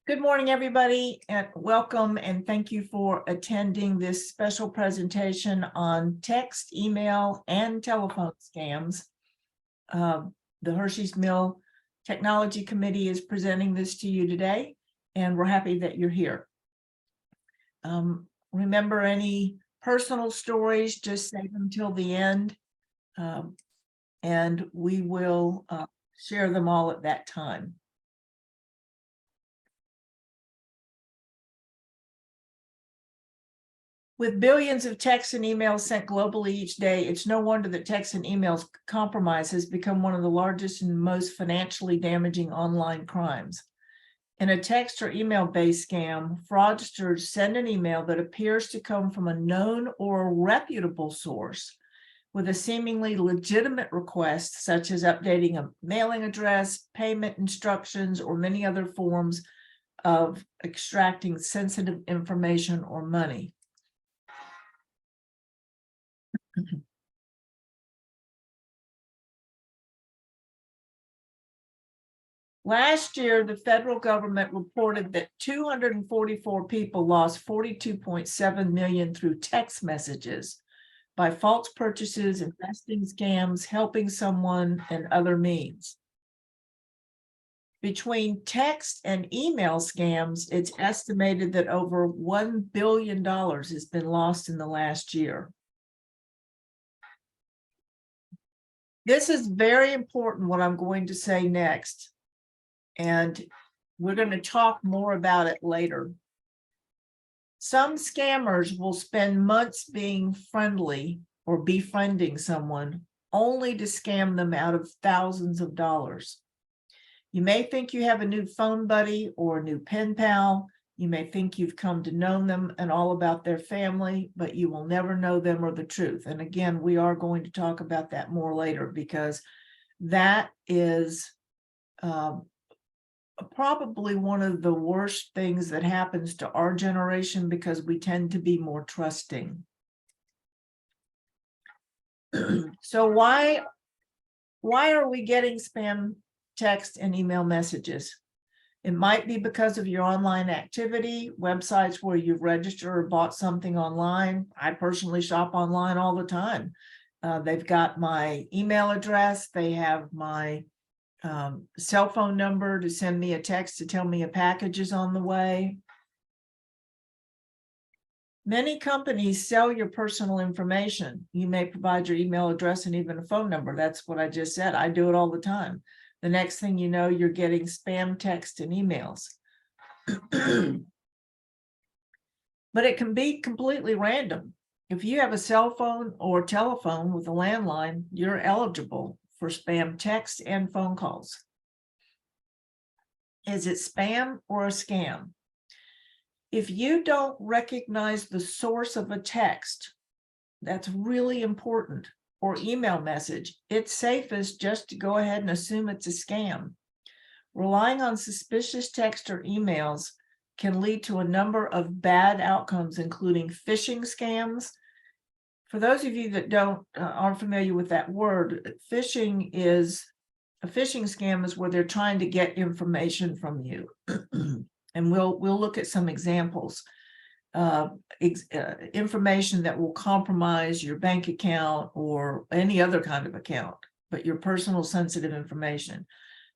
Good morning, everybody, and welcome and thank you for attending this special presentation on text, email, and telephone scams. The Hershey's Mill Technology Committee is presenting this to you today, and we're happy that you're here. Remember, any personal stories, just save them till the end, and we will share them all at that time. With billions of texts and emails sent globally each day, it's no wonder that text and emails compromise has become one of the largest and most financially damaging online crimes. In a text or email-based scam, fraudsters send an email that appears to come from a known or reputable source with a seemingly legitimate request, such as updating a mailing address, payment instructions, or many other forms of extracting sensitive information or money. Last year, the federal government reported that 244 people lost $42.7 million through text messages by false purchases, investing scams, helping someone, and other means. Between text and email scams, it's estimated that over $1 billion has been lost in the last year. This is very important, what I'm going to say next, and we're going to talk more about it later. Some scammers will spend months being friendly or befriending someone only to scam them out of thousands of dollars. You may think you have a new phone buddy or a new pen pal. You may think you've come to know them and all about their family, but you will never know them or the truth. And again, we are going to talk about that more later, because that is probably one of the worst things that happens to our generation, because we tend to be more trusting. So why are we getting spam text and email messages? It might be because of your online activity, websites where you've registered or bought something online. I personally shop online all the time. They've got my email address. They have my cell phone number to send me a text to tell me a package is on the way. Many companies sell your personal information. You may provide your email address and even a phone number. That's what I just said. I do it all the time. The next thing you know, you're getting spam text and emails. But it can be completely random. If you have a cell phone or telephone with a landline, you're eligible for spam text and phone calls. Is it spam or a scam? If you don't recognize the source of a text, that's really important, or email message, it's safest just to go ahead and assume it's a scam. Relying on suspicious text or emails can lead to a number of bad outcomes, including phishing scams. For those of you that aren't familiar with that word, phishing scam is where they're trying to get information from you. And we'll look at some examples. Information that will compromise your bank account or any other kind of account, but your personal sensitive information.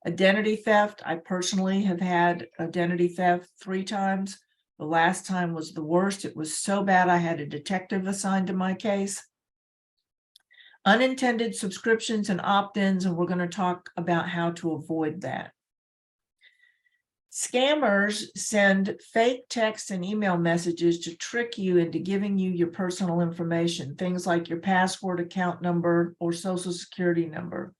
Identity theft. I personally have had identity theft 3 times. The last time was the worst. It was so bad I had a detective assigned to my case. Unintended subscriptions and opt-ins, and we're going to talk about how to avoid that. Scammers send fake text and email messages to trick you into giving you your personal information, things like your password, account number, or social security number.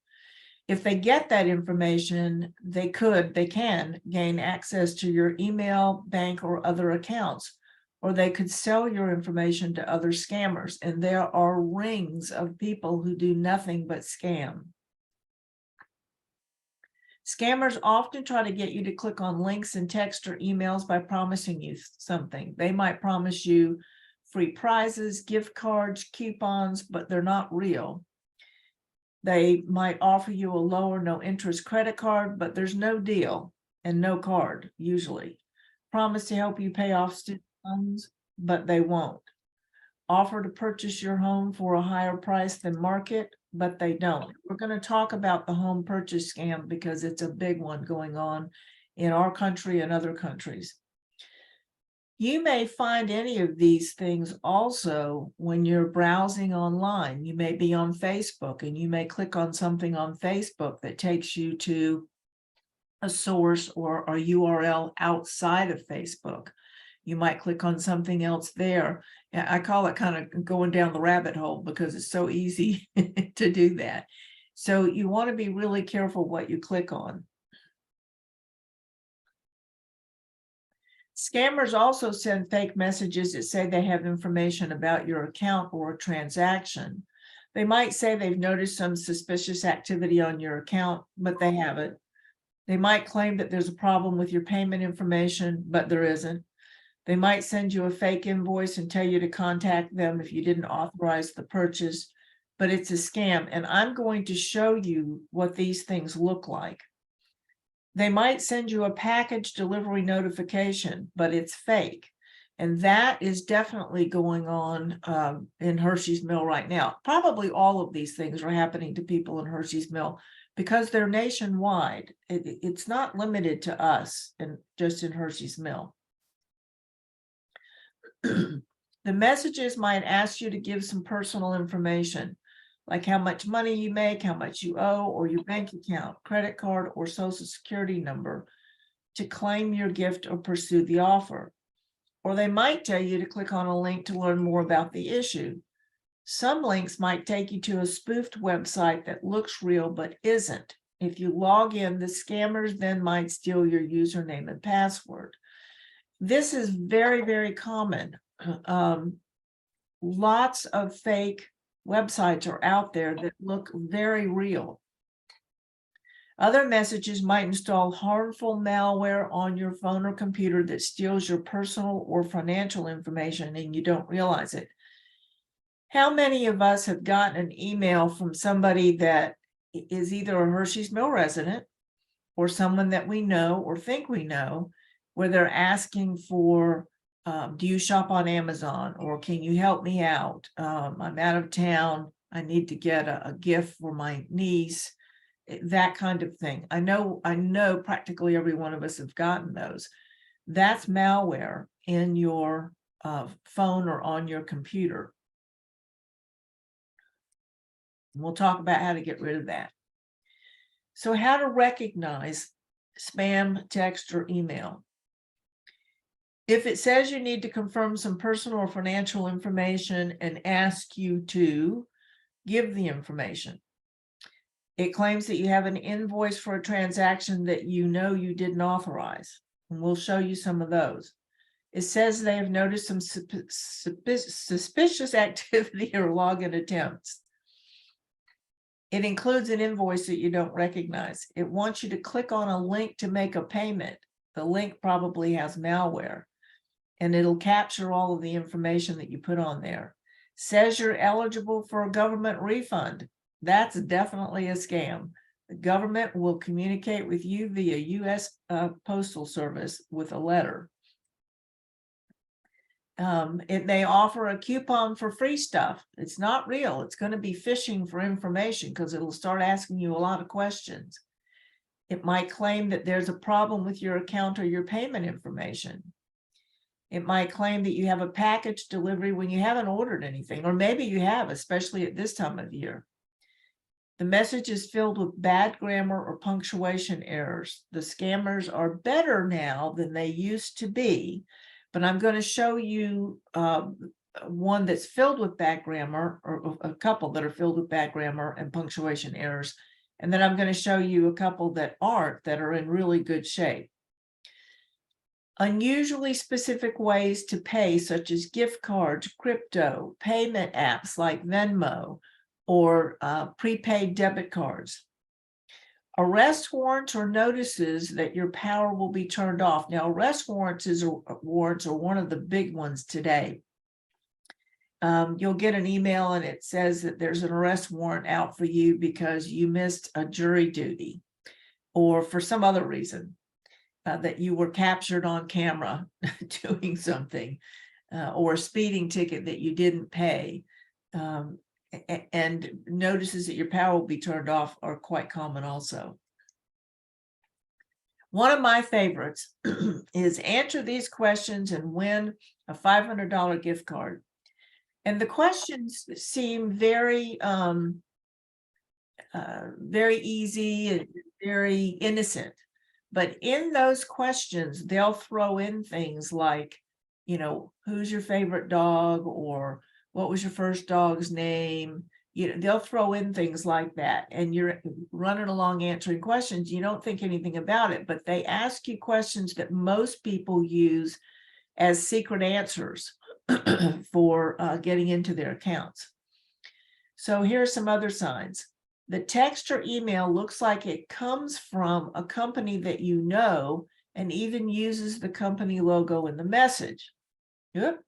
If they get that information, they can gain access to your email, bank, or other accounts, or they could sell your information to other scammers. And there are rings of people who do nothing but scam. Scammers often try to get you to click on links in text or emails by promising you something. They might promise you free prizes, gift cards, coupons, but they're not real. They might offer you a low or no interest credit card, but there's no deal and no card usually. Promise to help you pay off student loans, but they won't. Offer to purchase your home for a higher price than market, but they don't. We're going to talk about the home purchase scam because it's a big one going on in our country and other countries. You may find any of these things also when you're browsing online. You may be on Facebook and you may click on something on Facebook that takes you to a source or a URL outside of Facebook. You might click on something else there. I call it kind of going down the rabbit hole because it's so easy to do that. So you want to be really careful what you click on. Scammers also send fake messages that say they have information about your account or a transaction. They might say they've noticed some suspicious activity on your account, but they haven't. They might claim that there's a problem with your payment information, but there isn't. They might send you a fake invoice and tell you to contact them if you didn't authorize the purchase, but it's a scam. And I'm going to show you what these things look like. They might send you a package delivery notification, but it's fake. And that is definitely going on in Hershey's Mill right now. Probably all of these things are happening to people in Hershey's Mill because they're nationwide. It's not limited to us and just in Hershey's Mill. The messages might ask you to give some personal information, like how much money you make, how much you owe, or your bank account, credit card, or social security number to claim your gift or pursue the offer. Or they might tell you to click on a link to learn more about the issue. Some links might take you to a spoofed website that looks real but isn't. If you log in, the scammers then might steal your username and password. This is very, very common. Lots of fake websites are out there that look very real. Other messages might install harmful malware on your phone or computer that steals your personal or financial information and you don't realize it. How many of us have gotten an email from somebody that is either a Hershey's Mill resident or someone that we know or think we know, where they're asking for, do you shop on Amazon, or can you help me out? I'm out of town. I need to get a gift for my niece, that kind of thing. I know practically every one of us have gotten those. That's malware in your phone or on your computer. And we'll talk about how to get rid of that. So how to recognize spam text or email. If it says you need to confirm some personal or financial information and ask you to give the information. It claims that you have an invoice for a transaction that you know you didn't authorize, and we'll show you some of those. It says they have noticed some suspicious activity or login attempts. It includes an invoice that you don't recognize. It wants you to click on a link to make a payment. The link probably has malware, and it'll capture all of the information that you put on there. Says you're eligible for a government refund. That's definitely a scam. The government will communicate with you via U.S. Postal Service with a letter. It may offer a coupon for free stuff. It's not real. It's going to be phishing for information because it'll start asking you a lot of questions. It might claim that there's a problem with your account or your payment information. It might claim that you have a package delivery when you haven't ordered anything, or maybe you have, especially at this time of year. The message is filled with bad grammar or punctuation errors. The scammers are better now than they used to be, but I'm going to show you one that's filled with bad grammar, or a couple that are filled with bad grammar and punctuation errors. And then I'm going to show you a couple that aren't, that are in really good shape. Unusually specific ways to pay, such as gift cards, crypto, payment apps like Venmo, or prepaid debit cards. Arrest warrants or notices that your power will be turned off. Now, arrest warrants are one of the big ones today. You'll get an email and it says that there's an arrest warrant out for you because you missed a jury duty or for some other reason. that you were captured on camera doing something, or a speeding ticket that you didn't pay, and notices that your power will be turned off are quite common also. One of my favorites is answer these questions and win a $500 gift card. And the questions seem very, very easy and very innocent. But in those questions, they'll throw in things like, who's your favorite dog, or what was your first dog's name? They'll throw in things like that, and you're running along answering questions. You don't think anything about it, but they ask you questions that most people use as secret answers for getting into their accounts. So here's some other signs. The text or email looks like it comes from a company that you know, and even uses the company logo in the message. Yep.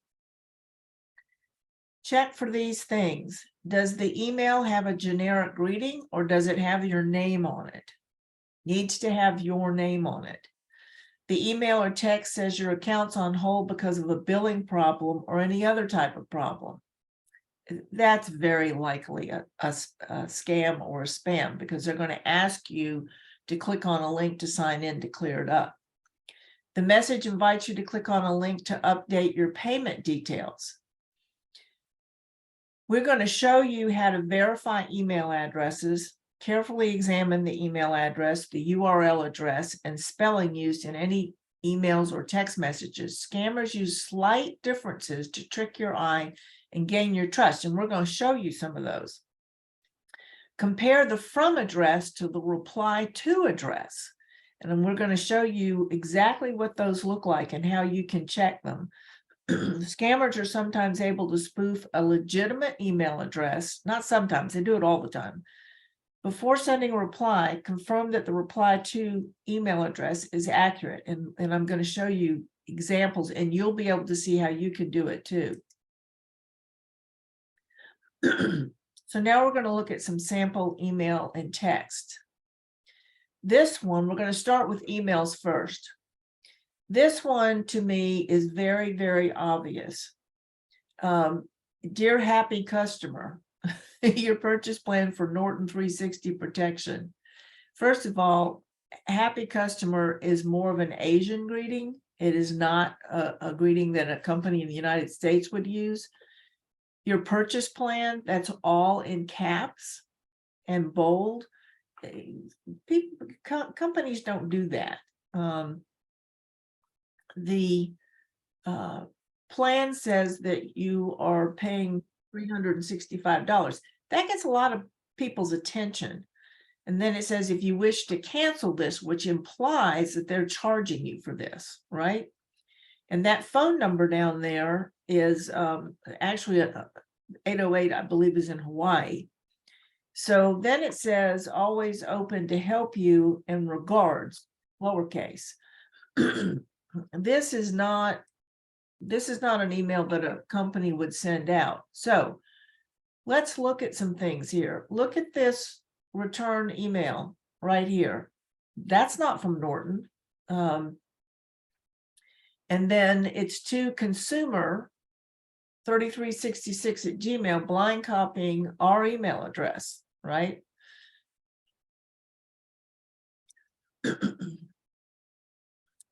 Check for these things. Does the email have a generic greeting, or does it have your name on it? Needs to have your name on it. The email or text says your account's on hold because of a billing problem or any other type of problem. That's very likely a scam or a spam, because they're going to ask you to click on a link to sign in to clear it up. The message invites you to click on a link to update your payment details. We're going to show you how to verify email addresses, carefully examine the email address, the URL address, and spelling used in any emails or text messages. Scammers use slight differences to trick your eye and gain your trust, and we're going to show you some of those. Compare the from address to the reply to address, and then we're going to show you exactly what those look like and how you can check them. Scammers are sometimes able to spoof a legitimate email address. Not sometimes, they do it all the time. Before sending a reply, confirm that the reply to email address is accurate. And I'm going to show you examples, and you'll be able to see how you can do it too. So now we're going to look at some sample email and text. This one, we're going to start with emails first. This one to me is very, very obvious. Dear happy customer, your purchase plan for Norton 360 protection. First of all, happy customer is more of an Asian greeting. It is not a greeting that a company in the United States would use. Your purchase plan, that's all in caps and bold. Companies don't do that. The plan says that you are paying $365. That gets a lot of people's attention. And then it says, if you wish to cancel this, which implies that they're charging you for this, right? And that phone number down there is actually 808, I believe, is in Hawaii. So then it says, always open to help you, in regards, lowercase. This is not an email that a company would send out. So let's look at some things here. Look at this return email right here. That's not from Norton. And then it's to consumer 3366@gmail, blind copying our email address, right?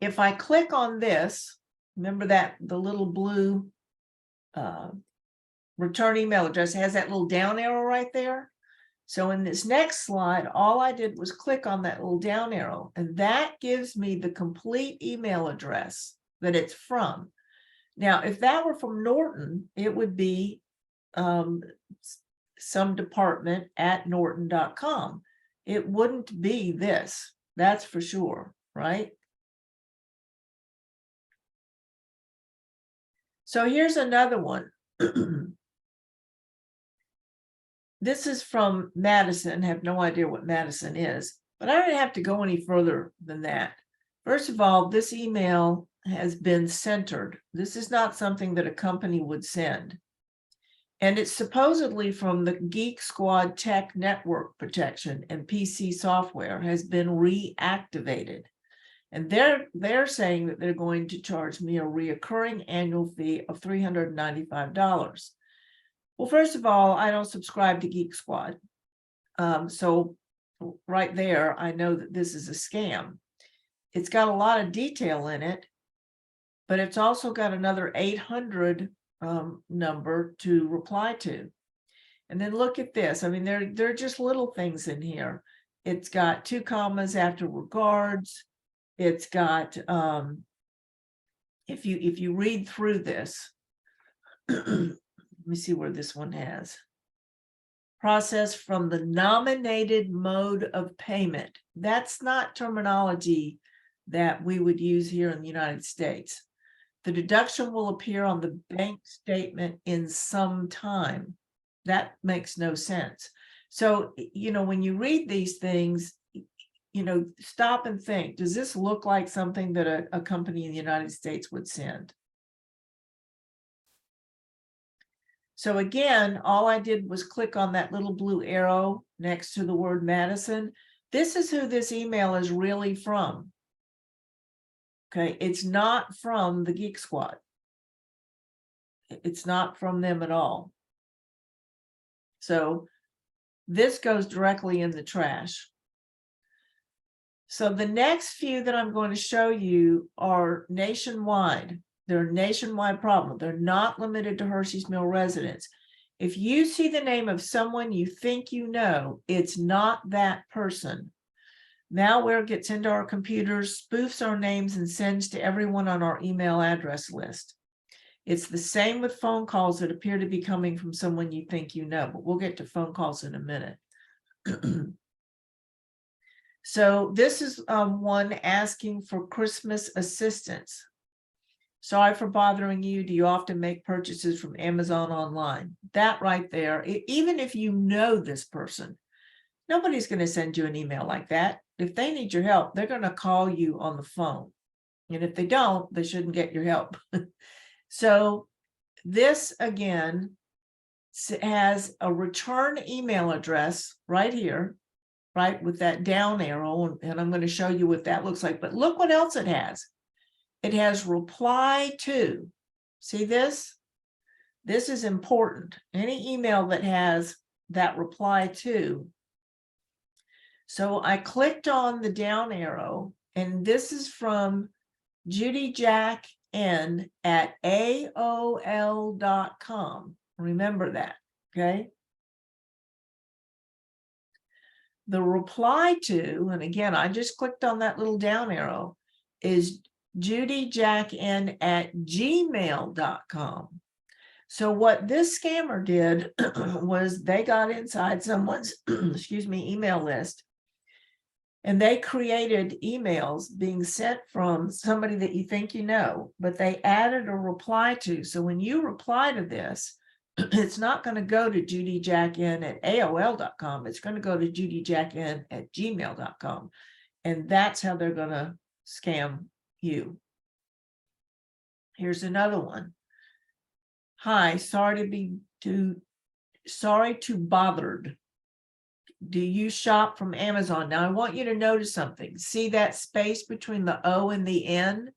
If I click on this, remember that the little blue return email address has that little down arrow right there. So in this next slide, all I did was click on that little down arrow, and that gives me the complete email address that it's from. Now, if that were from Norton, it would be some department at norton.com. It wouldn't be this, that's for sure, right? So here's another one. This is from Madison. Have no idea what Madison is, but I don't have to go any further than that. First of all, this email has been centered. This is not something that a company would send. And it's supposedly from the Geek Squad Tech Network Protection, and PC software has been reactivated. And they're saying that they're going to charge me a reoccurring annual fee of $395. Well, first of all, I don't subscribe to Geek Squad. So right there, I know that this is a scam. It's got a lot of detail in it, but it's also got another 800 number to reply to. And then look at this. I mean, they're just little things in here. It's got 2 commas after regards. It's got if you read through this, let me see where this one has. Process from the nominated mode of payment. That's not terminology that we would use here in the United States. The deduction will appear on the bank statement in some time. That makes no sense. So, you know, when you read these things, you know, stop and think, does this look like something that a company in the United States would send? So again, all I did was click on that little blue arrow next to the word Madison. This is who this email is really from. Okay, it's not from the Geek Squad. It's not from them at all. So this goes directly in the trash. So the next few that I'm going to show you are nationwide. They're a nationwide problem. They're not limited to Hershey's Mill residents. If you see the name of someone you think you know, it's not that person. Malware gets into our computers, spoofs our names, and sends to everyone on our email address list. It's the same with phone calls that appear to be coming from someone you think you know, but we'll get to phone calls in a minute. So this is one asking for Christmas assistance. Sorry for bothering you. Do you often make purchases from Amazon online? That right there, even if you know this person, nobody's going to send you an email like that. If they need your help, they're going to call you on the phone. And if they don't, they shouldn't get your help. So this again has a return email address right here, right, with that down arrow. And I'm going to show you what that looks like. But look what else it has. It has reply to. See this? This is important. Any email that has that reply to. So I clicked on the down arrow, and this is from Judy Jack N at AOL.com. Remember that, okay? The reply to, and again, I just clicked on that little down arrow, is Judy Jack N at gmail.com. So what this scammer did was they got inside someone's, excuse me, email list, and they created emails being sent from somebody that you think you know, but they added a reply to. So when you reply to this, it's not going to go to Judy Jack N at AOL.com. It's going to go to Judy Jack N at gmail.com. And that's how they're going to scam you. Here's another one. Hi, sorry to bothered. Do you shop from Amazon? Now I want you to notice something. See that space between the O and the N?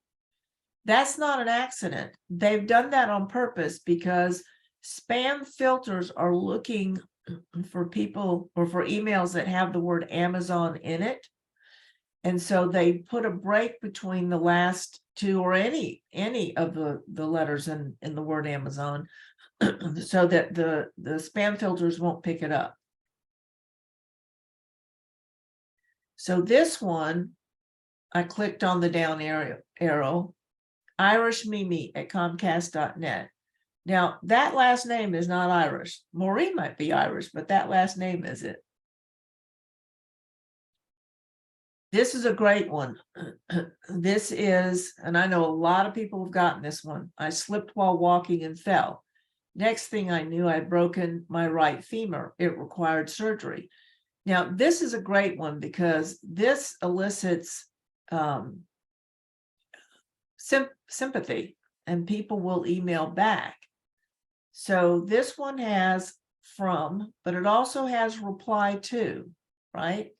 That's not an accident. They've done that on purpose because spam filters are looking for people or for emails that have the word Amazon in it. And so they put a break between the last two or any of the letters in the word Amazon so that the spam filters won't pick it up. So this one, I clicked on the down arrow, Irish Mimi at Comcast.net. Now, that last name is not Irish. Maureen might be Irish, but that last name is it. This is a great one. This is, and I know a lot of people have gotten this one. I slipped while walking and fell. Next thing I knew, I'd broken my right femur. It required surgery. Now, this is a great one because this elicits sympathy, and people will email back. So this one has from, but it also has reply to, right?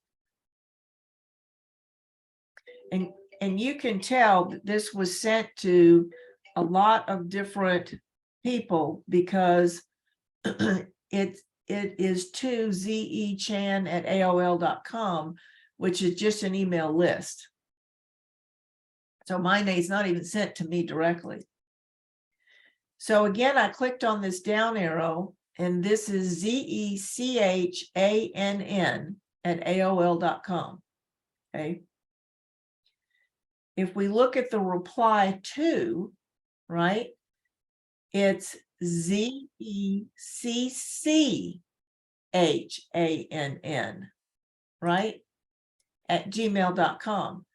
And And you can tell that this was sent to a lot of different people because it is to zechan@aol.com, which is just an email list. So mine is not even sent to me directly. So again, I clicked on this down arrow, and this is ZECHANN@AOL.com. Okay. If we look at the reply to, right, it's ZECCHANN, right, @gmail.com.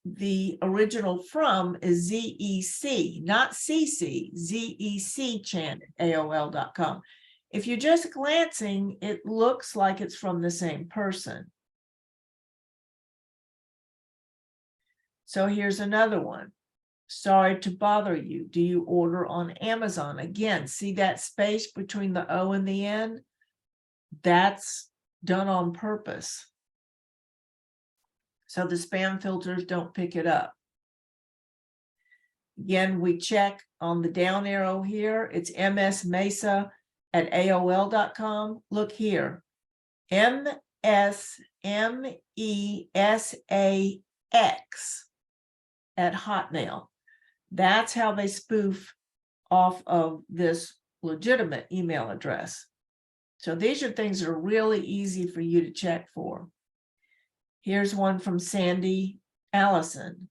The original from is ZEC, not CC, ZECChan@AOL.com. If you're just glancing, it looks like it's from the same person. So here's another one. Sorry to bother you. Do you order on Amazon? Again, see that space between the O and the N? That's done on purpose, so the spam filters don't pick it up. Again, we check on the down arrow here. It's msmesa@aol.com. Look here, MSMESAX@Hotmail. That's how they spoof off of this legitimate email address. So these are things that are really easy for you to check for. Here's one from Sandy Allison.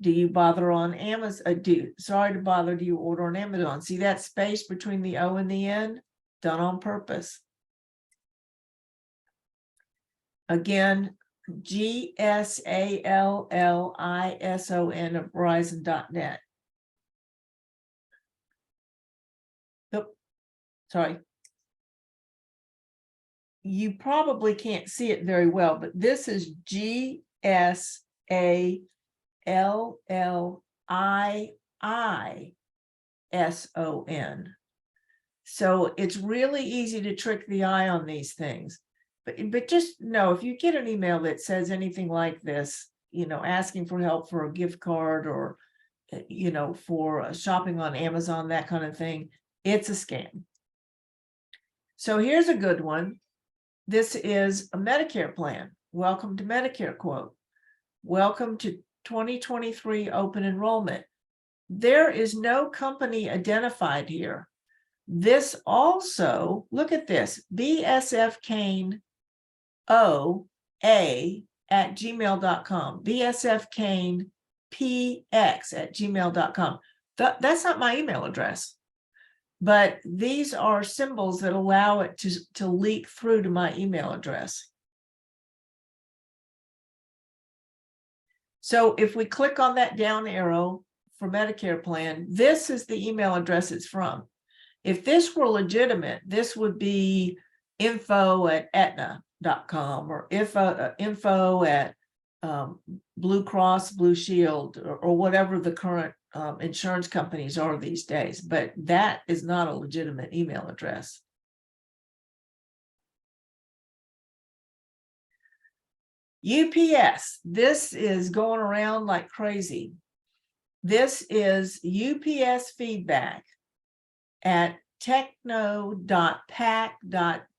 Do you bother on Amazon? Sorry to bother, do you order on Amazon? See that space between the O and the N? Done on purpose. Again, GSALLISON@Verizon.net. Oop, sorry. You probably can't see it very well, but this is GSALLIISON. So it's really easy to trick the eye on these things. But just know, if you get an email that says anything like this, asking for help for a gift card or, for shopping on Amazon, that kind of thing, it's a scam. So here's a good one. This is a Medicare plan. Welcome to Medicare quote. Welcome to 2023 open enrollment. There is no company identified here. This also, look at this, bsfkaneoa@gmail.com, bsfkanepx@gmail.com. That's not my email address, but these are symbols that allow it to leak through to my email address. So if we click on that down arrow for Medicare plan, this is the email address it's from. If this were legitimate, this would be info@aetna.com or info at Blue Cross Blue Shield or whatever the current insurance companies are these days, but that is not a legitimate email address. UPS, this is going around like crazy. This is UPS feedback at techno.pack.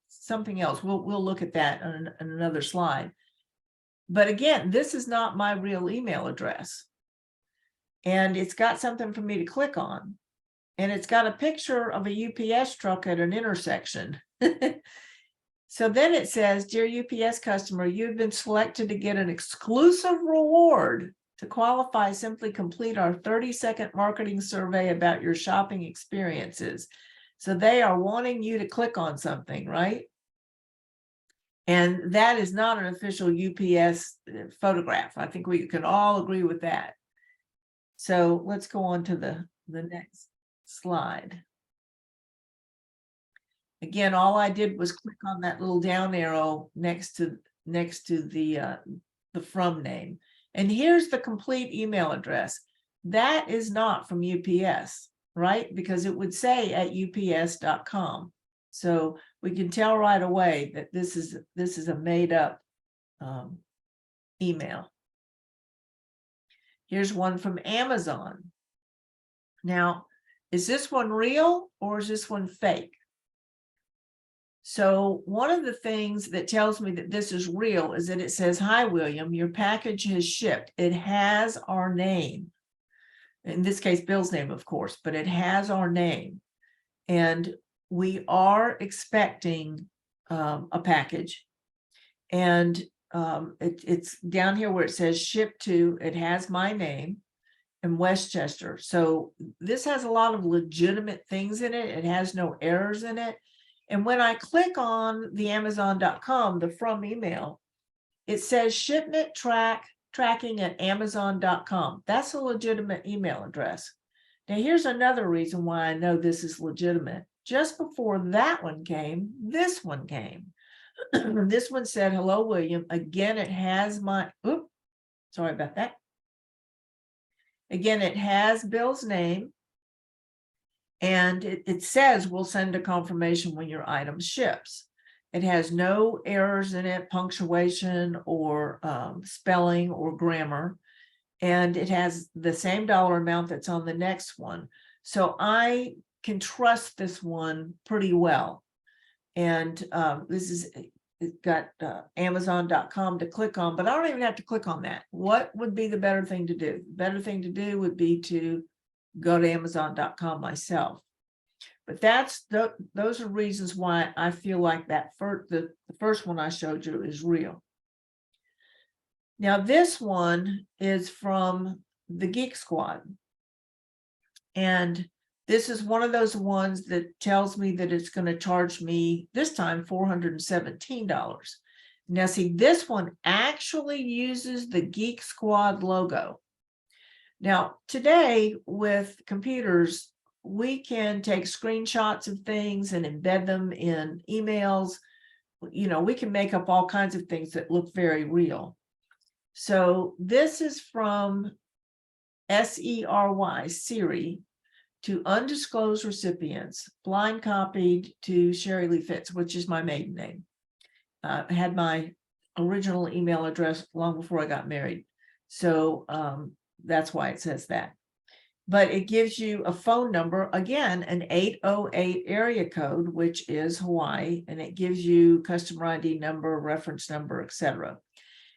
Something else. We'll look at that on another slide. But again, this is not my real email address. And it's got something for me to click on. And it's got a picture of a UPS truck at an intersection. So then it says, dear UPS customer, you've been selected to get an exclusive reward. To qualify, simply complete our 30-second marketing survey about your shopping experiences. So they are wanting you to click on something, right? And that is not an official UPS photograph. I think we can all agree with that. So let's go on to the next slide. Again, all I did was click on that little down arrow next to the from name. And here's the complete email address. That is not from UPS, right? Because it would say at ups.com. So we can tell right away that this is a made up email. Here's one from Amazon. Now, is this one real or is this one fake? So one of the things that tells me that this is real is that it says, "Hi, William, your package has shipped." It has our name. In this case, Bill's name, of course, but it has our name. And we are expecting a package. And it's down here where it says ship to, it has my name in Westchester. So this has a lot of legitimate things in it. It has no errors in it. And when I click on the Amazon.com, the from email, it says shipment tracking at Amazon.com. That's a legitimate email address. Now, here's another reason why I know this is legitimate. Just before that one came, this one came. This one said, "Hello, William." Again, it has my, oops, sorry about that. Again, it has Bill's name. And it says, "We'll send a confirmation when your item ships." It has no errors in it, punctuation or spelling or grammar. And it has the same dollar amount that's on the next one. So I can trust this one pretty well. And this is, it's got Amazon.com to click on, but I don't even have to click on that. What would be the better thing to do? The better thing to do would be to go to Amazon.com myself. But those are reasons why I feel like that the first one I showed you is real. Now this one is from the Geek Squad. And this is one of those ones that tells me that it's going to charge me this time $417. Now see, this one actually uses the Geek Squad logo. Now, today with computers, we can take screenshots of things and embed them in emails. You know, we can make up all kinds of things that look very real. So this is from SERY, Siri, to undisclosed recipients, blind copied to Sherry Lee Fitz, which is my maiden name. I had my original email address long before I got married. So that's why it says that. But it gives you a phone number, again, an 808 area code, which is Hawaii, and it gives you customer ID number, reference number, etc.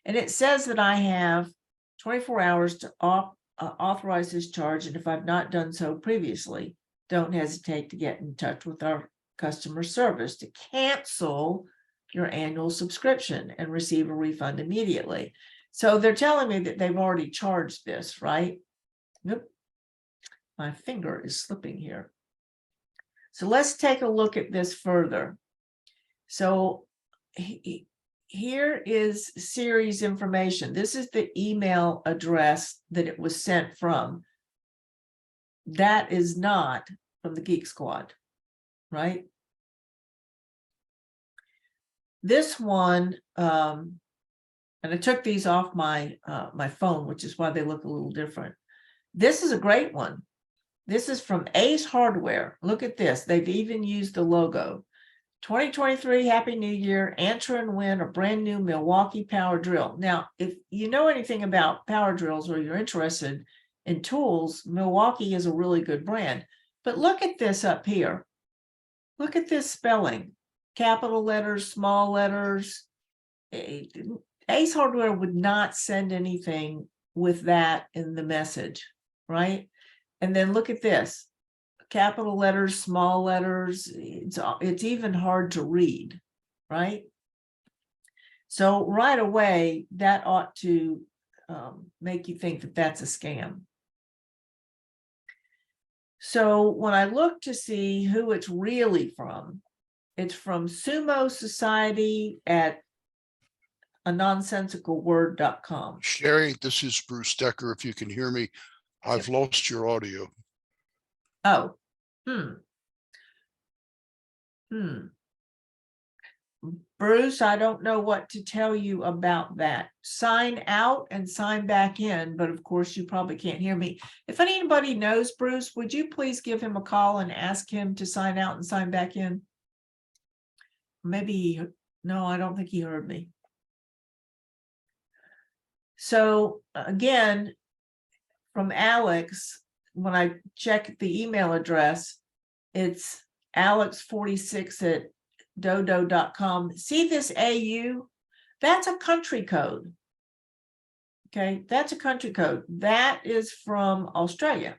And it says that I have 24 hours to authorize this charge, and if I've not done so previously, don't hesitate to get in touch with our customer service to cancel your annual subscription and receive a refund immediately. So they're telling me that they've already charged this, right? Nope. My finger is slipping here. So let's take a look at this further. So here is Siri's information. This is the email address that it was sent from. That is not from the Geek Squad, right? This one, and I took these off my my phone, which is why they look a little different. This is a great one. This is from Ace Hardware. Look at this. They've even used the logo. 2023, Happy New Year. Enter and win a brand new Milwaukee power drill. Now, if you know anything about power drills or you're interested in tools, Milwaukee is a really good brand. But look at this up here. Look at this spelling. Capital letters, small letters. Ace Hardware would not send anything with that in the message, right? And then look at this, capital letters, small letters, it's even hard to read, right? So right away, that ought to make you think that that's a scam. So when I look to see who it's really from, it's from Sumo Society at anonsensicalword.com. Sherry, this is Bruce Decker. If you can hear me, I've lost your audio. Oh, Bruce, I don't know what to tell you about that. Sign out and sign back in, but of course you probably can't hear me. If anybody knows Bruce, would you please give him a call and ask him to sign out and sign back in? Maybe, no, I don't think he heard me. So again, from Alex, when I check the email address, it's alex46@dodo.com. See this AU? That's a country code. Okay, that's a country code. That is from Australia.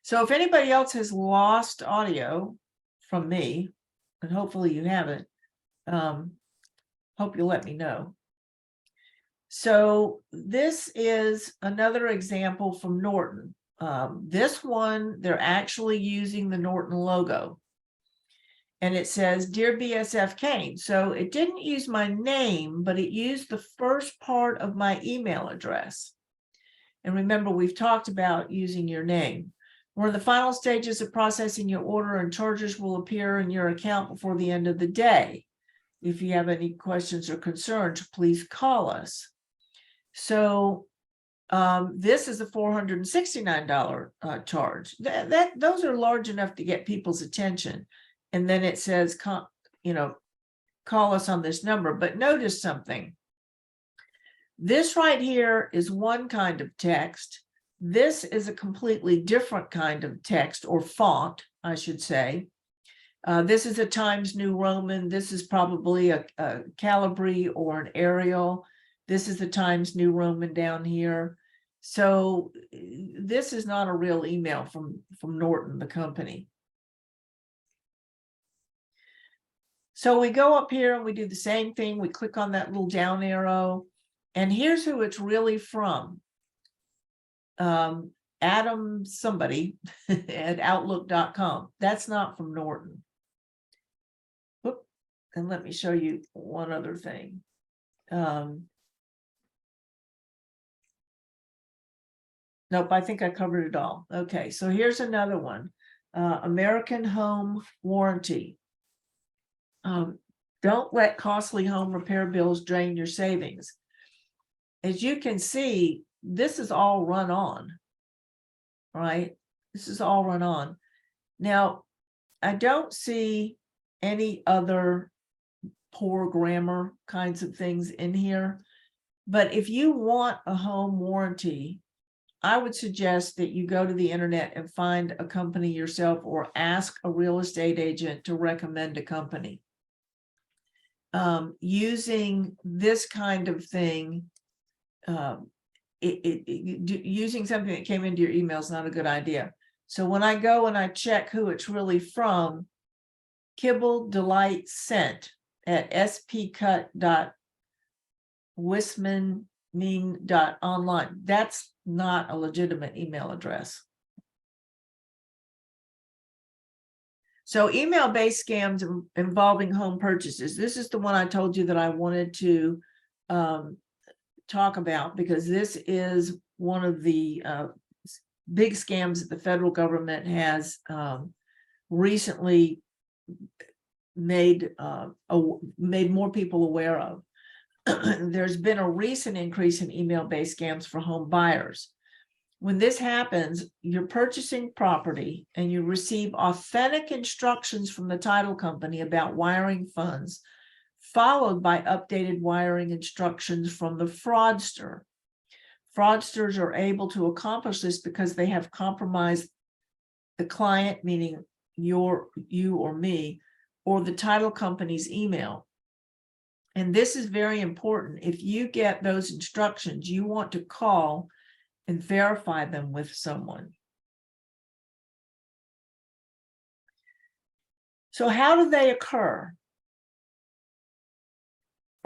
So if anybody else has lost audio from me, and hopefully you haven't, hope you'll let me know. So this is another example from Norton. This one, they're actually using the Norton logo. And it says, Dear BSF Kane. So it didn't use my name, but it used the first part of my email address. And remember, we've talked about using your name. We're in the final stages of processing your order, and charges will appear in your account before the end of the day. If you have any questions or concerns, please call us. So this is a $469 charge. Those are large enough to get people's attention. And then it says, call us on this number. But notice something. This right here is one kind of text. This is a completely different kind of text, or font, I should say. This is a Times New Roman. This is probably a Calibri or an Arial. This is the Times New Roman down here. So this is not a real email from Norton, the company. So we go up here and we do the same thing. We click on that little down arrow, and here's who it's really from. Adam somebody at outlook.com. That's not from Norton. Whoop. And let me show you one other thing. Nope, I think I covered it all. Okay, so here's another one. American Home Warranty. Don't let costly home repair bills drain your savings. As you can see, this is all run on, right? This is all run on. Now, I don't see any other poor grammar kinds of things in here, but if you want a home warranty, I would suggest that you go to the internet and find a company yourself, or ask a real estate agent to recommend a company. Using this kind of thing, using something that came into your email is not a good idea. So when I go and I check who it's really from, Kibble Delight Scent at spcut.wisman.online. That's not a legitimate email address. So email-based scams involving home purchases. This is the one I told you that I wanted to talk about, because this is one of the big scams that the federal government has recently made more people aware of. There's been a recent increase in email-based scams for home buyers. When this happens, you're purchasing property and you receive authentic instructions from the title company about wiring funds, followed by updated wiring instructions from the fraudster. Fraudsters are able to accomplish this because they have compromised the client, meaning you or me, or the title company's email. And this is very important. If you get those instructions, you want to call and verify them with someone. So how do they occur?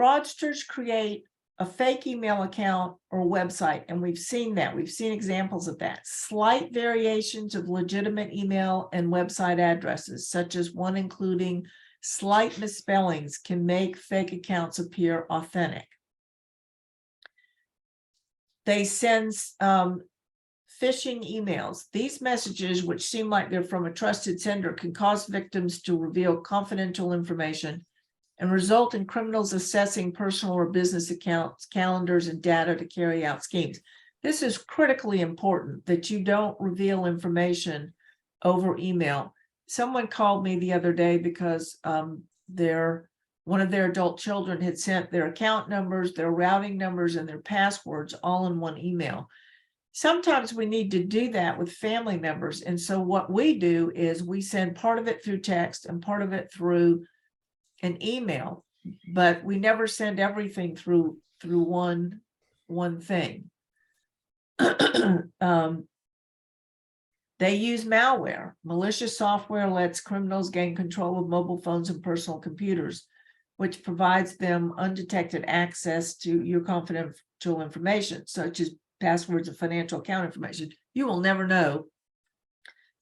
Fraudsters create a fake email account or website, and we've seen that. We've seen examples of that. Slight variations of legitimate email and website addresses, such as one including slight misspellings, can make fake accounts appear authentic. They send phishing emails. These messages, which seem like they're from a trusted sender, can cause victims to reveal confidential information and result in criminals assessing personal or business accounts, calendars, and data to carry out schemes. This is critically important, that you don't reveal information over email. Someone called me the other day because one of their adult children had sent their account numbers, their routing numbers, and their passwords all in one email. sometimes we need to do that with family members. And so what we do is we send part of it through text and part of it through an email, but we never send everything through one thing. They use malware. Malicious software lets criminals gain control of mobile phones and personal computers, which provides them undetected access to your confidential information, such as passwords and financial account information. You will never know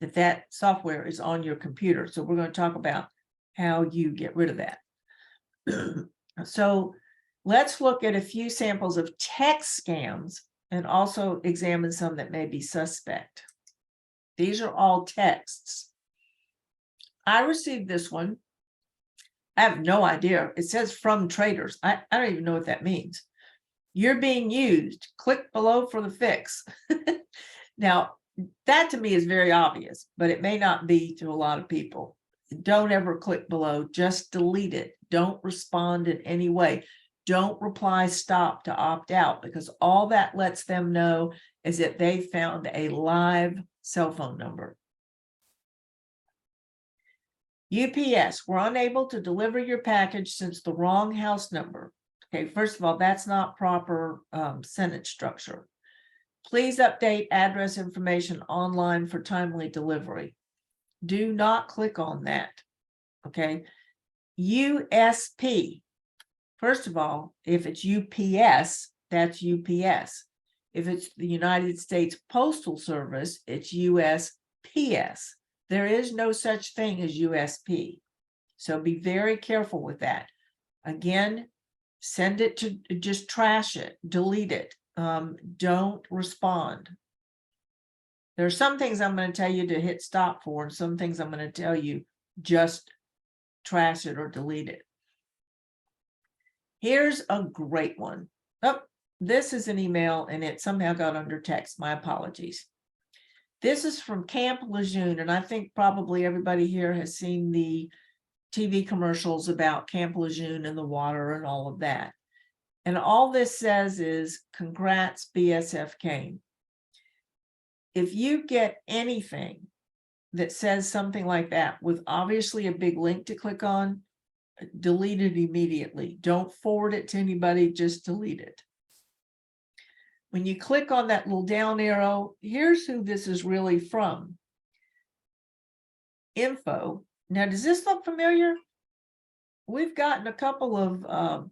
that that software is on your computer. So we're going to talk about how you get rid of that. So let's look at a few samples of text scams and also examine some that may be suspect. These are all texts. I received this one. I have no idea. It says from traders. I don't even know what that means. You're being used. Click below for the fix. Now, that to me is very obvious, but it may not be to a lot of people. Don't ever click below. Just delete it. Don't respond in any way. Don't reply stop to opt out, because all that lets them know is that they found a live cell phone number. UPS, we're unable to deliver your package since the wrong house number. Okay, first of all, that's not proper sentence structure. Please update address information online for timely delivery. Do not click on that. Okay. USP. First of all, if it's UPS, that's UPS. If it's the United States Postal Service, it's USPS. There is no such thing as USP. So be very careful with that. Again, send it to, just trash it, delete it. Don't respond. There are some things I'm going to tell you to hit stop for, and some things I'm going to tell you just trash it or delete it. Here's a great one. Oh, this is an email and it somehow got under text. My apologies. This is from Camp Lejeune, and I think probably everybody here has seen the TV commercials about Camp Lejeune and the water and all of that. And all this says is, congrats, BSF Kane. If you get anything that says something like that with obviously a big link to click on, delete it immediately. Don't forward it to anybody, just delete it. When you click on that little down arrow, here's who this is really from. Info. Now, does this look familiar? We've gotten a couple of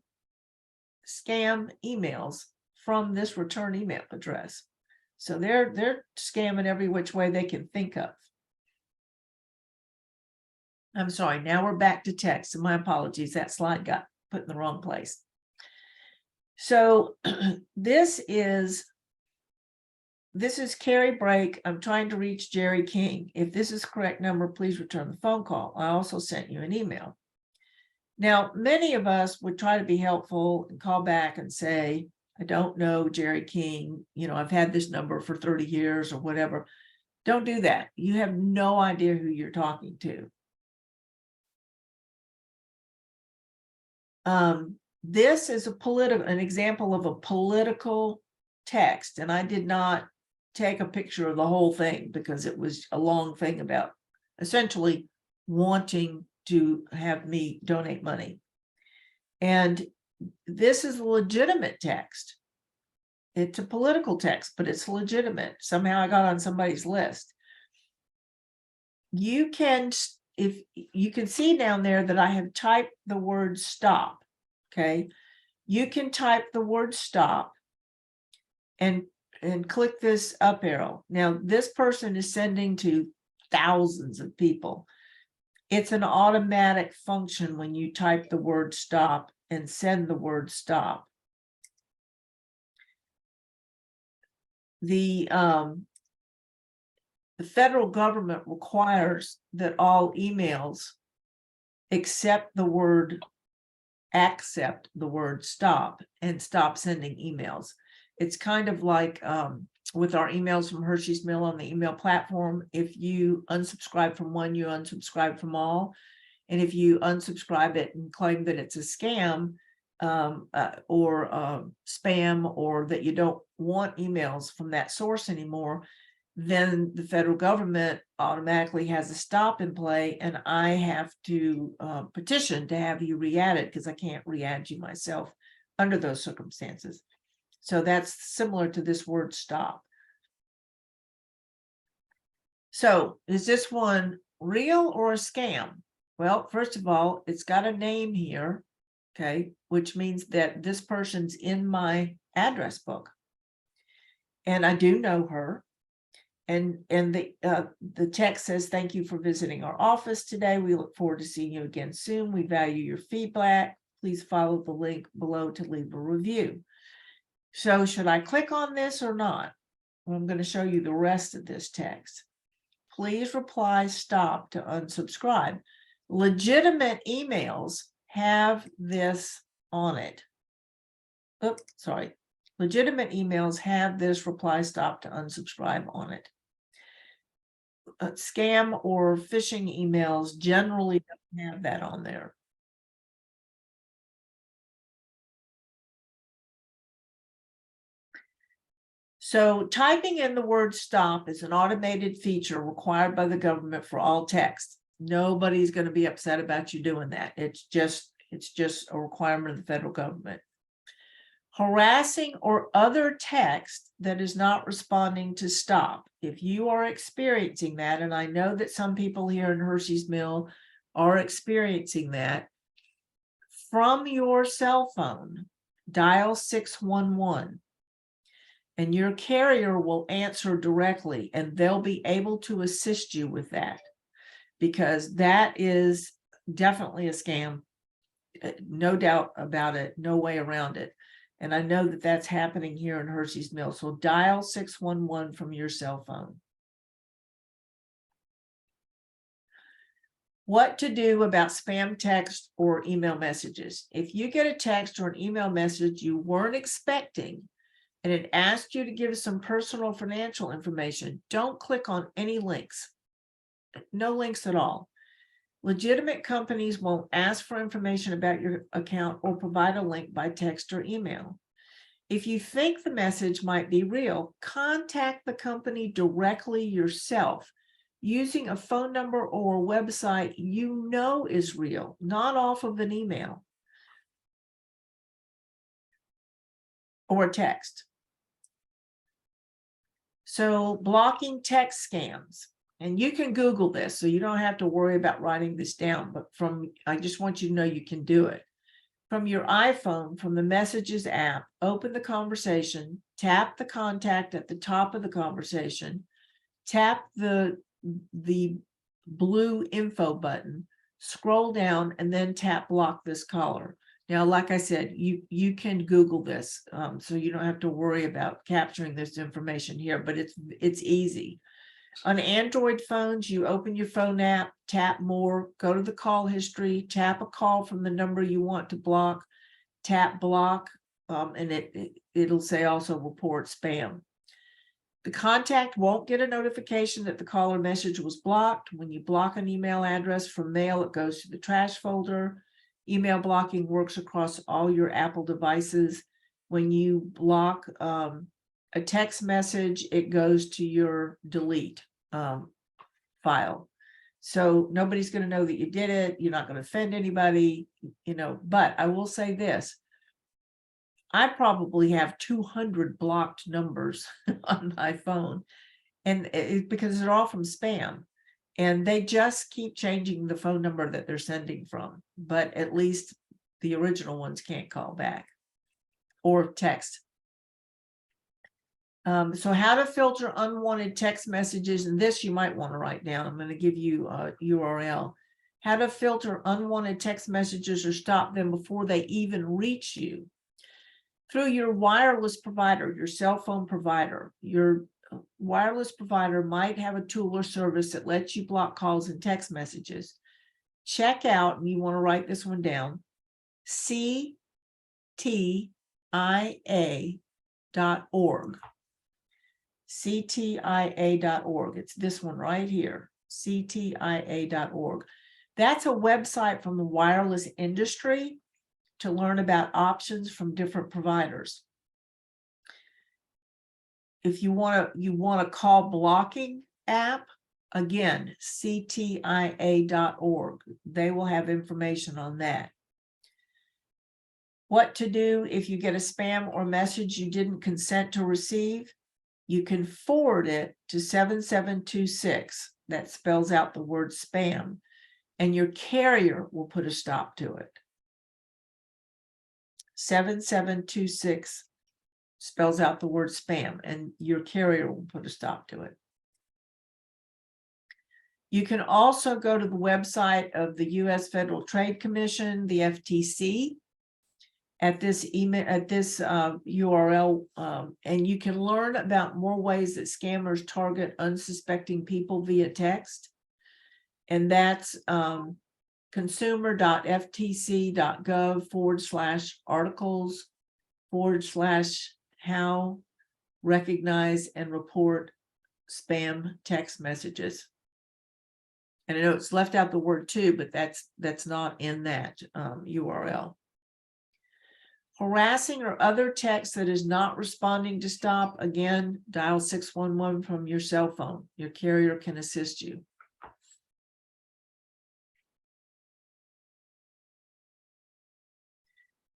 scam emails from this return email address. So they're scamming every which way they can think of. I'm sorry, now we're back to text, and my apologies, that slide got put in the wrong place. So this is Carrie Brake. I'm trying to reach Jerry King. If this is the correct number, please return the phone call. I also sent you an email. Now, many of us would try to be helpful and call back and say, I don't know Jerry King, you know, I've had this number for 30 years or whatever. Don't do that. You have no idea who you're talking to. This is an example of a political text, and I did not take a picture of the whole thing because it was a long thing about essentially wanting to have me donate money. And this is a legitimate text. It's a political text, but it's legitimate. Somehow I got on somebody's list. You can, if you can see down there that I have typed the word stop. Okay, you can type the word stop and click this up arrow. Now, this person is sending to thousands of people. It's an automatic function when you type the word stop and send the word stop. The federal government requires that all emails accept the word stop and stop sending emails. It's kind of like with our emails from Hershey's Mill on the email platform. If you unsubscribe from one, you unsubscribe from all. And if you unsubscribe it and claim that it's a scam, spam, or that you don't want emails from that source anymore, then the federal government automatically has a stop in play, and I have to petition to have you re-added, because I can't re-add you myself under those circumstances. So that's similar to this word stop. So is this one real or a scam? Well, first of all, it's got a name here, okay, which means that this person's in my address book. And I do know her. And the text says, "Thank you for visiting our office today. We look forward to seeing you again soon. We value your feedback. Please follow the link below to leave a review." So should I click on this or not? Well, I'm going to show you the rest of this text. Please reply stop to unsubscribe. Legitimate emails have this on it. Oops, sorry. Legitimate emails have this reply stop to unsubscribe on it. Scam or phishing emails generally don't have that on there. So typing in the word stop is an automated feature required by the government for all text. Nobody's going to be upset about you doing that. It's just a requirement of the federal government. Harassing or other text that is not responding to stop. If you are experiencing that, and I know that some people here in Hershey's Mill are experiencing that, from your cell phone, dial 611. And your carrier will answer directly, and they'll be able to assist you with that, because that is definitely a scam. No doubt about it, no way around it. And I know that that's happening here in Hershey's Mill. So dial 611 from your cell phone. What to do about spam text or email messages. If you get a text or an email message you weren't expecting, and it asks you to give some personal financial information, don't click on any links. No links at all. Legitimate companies won't ask for information about your account or provide a link by text or email. If you think the message might be real, contact the company directly yourself using a phone number or a website you know is real, not off of an email or a text. So blocking text scams, and you can Google this, so you don't have to worry about writing this down, but I just want you to know you can do it. From your iPhone, from the Messages app, open the conversation, tap the contact at the top of the conversation, tap the blue info button, scroll down, and then tap block this caller. Now, like I said, you can Google this, so you don't have to worry about capturing this information here, but it's easy. On Android phones, you open your phone app, tap more, go to the call history, tap a call from the number you want to block, tap block, and it'll say also report spam. The contact won't get a notification that the caller message was blocked. When you block an email address from mail, it goes to the trash folder. Email blocking works across all your Apple devices. When you block a text message, it goes to your delete file. So nobody's going to know that you did it. You're not going to offend anybody, but I will say this. I probably have 200 blocked numbers on my phone, and because they're all from spam. And they just keep changing the phone number that they're sending from, but at least the original ones can't call back or text. So how to filter unwanted text messages, and this you might want to write down. I'm going to give you a URL. How to filter unwanted text messages or stop them before they even reach you. Through your wireless provider, your cell phone provider, your wireless provider might have a tool or service that lets you block calls and text messages. Check out, and you want to write this one down, ctia.org. ctia.org. It's this one right here, ctia.org. That's a website from the wireless industry, to learn about options from different providers. If you want to call blocking app, again, ctia.org. They will have information on that. What to do if you get a spam or message you didn't consent to receive? You can forward it to 7726. That spells out the word spam, and your carrier will put a stop to it. 7726 spells out the word spam, and your carrier will put a stop to it. You can also go to the website of the U.S. Federal Trade Commission, the FTC, at this email, at this URL, and you can learn about more ways that scammers target unsuspecting people via text. And that's consumer.ftc.gov/articles/how recognize and report spam text messages. And I know it's left out the word "to," but that's not in that URL. Harassing or other text that is not responding to stop, again, dial 611 from your cell phone. Your carrier can assist you.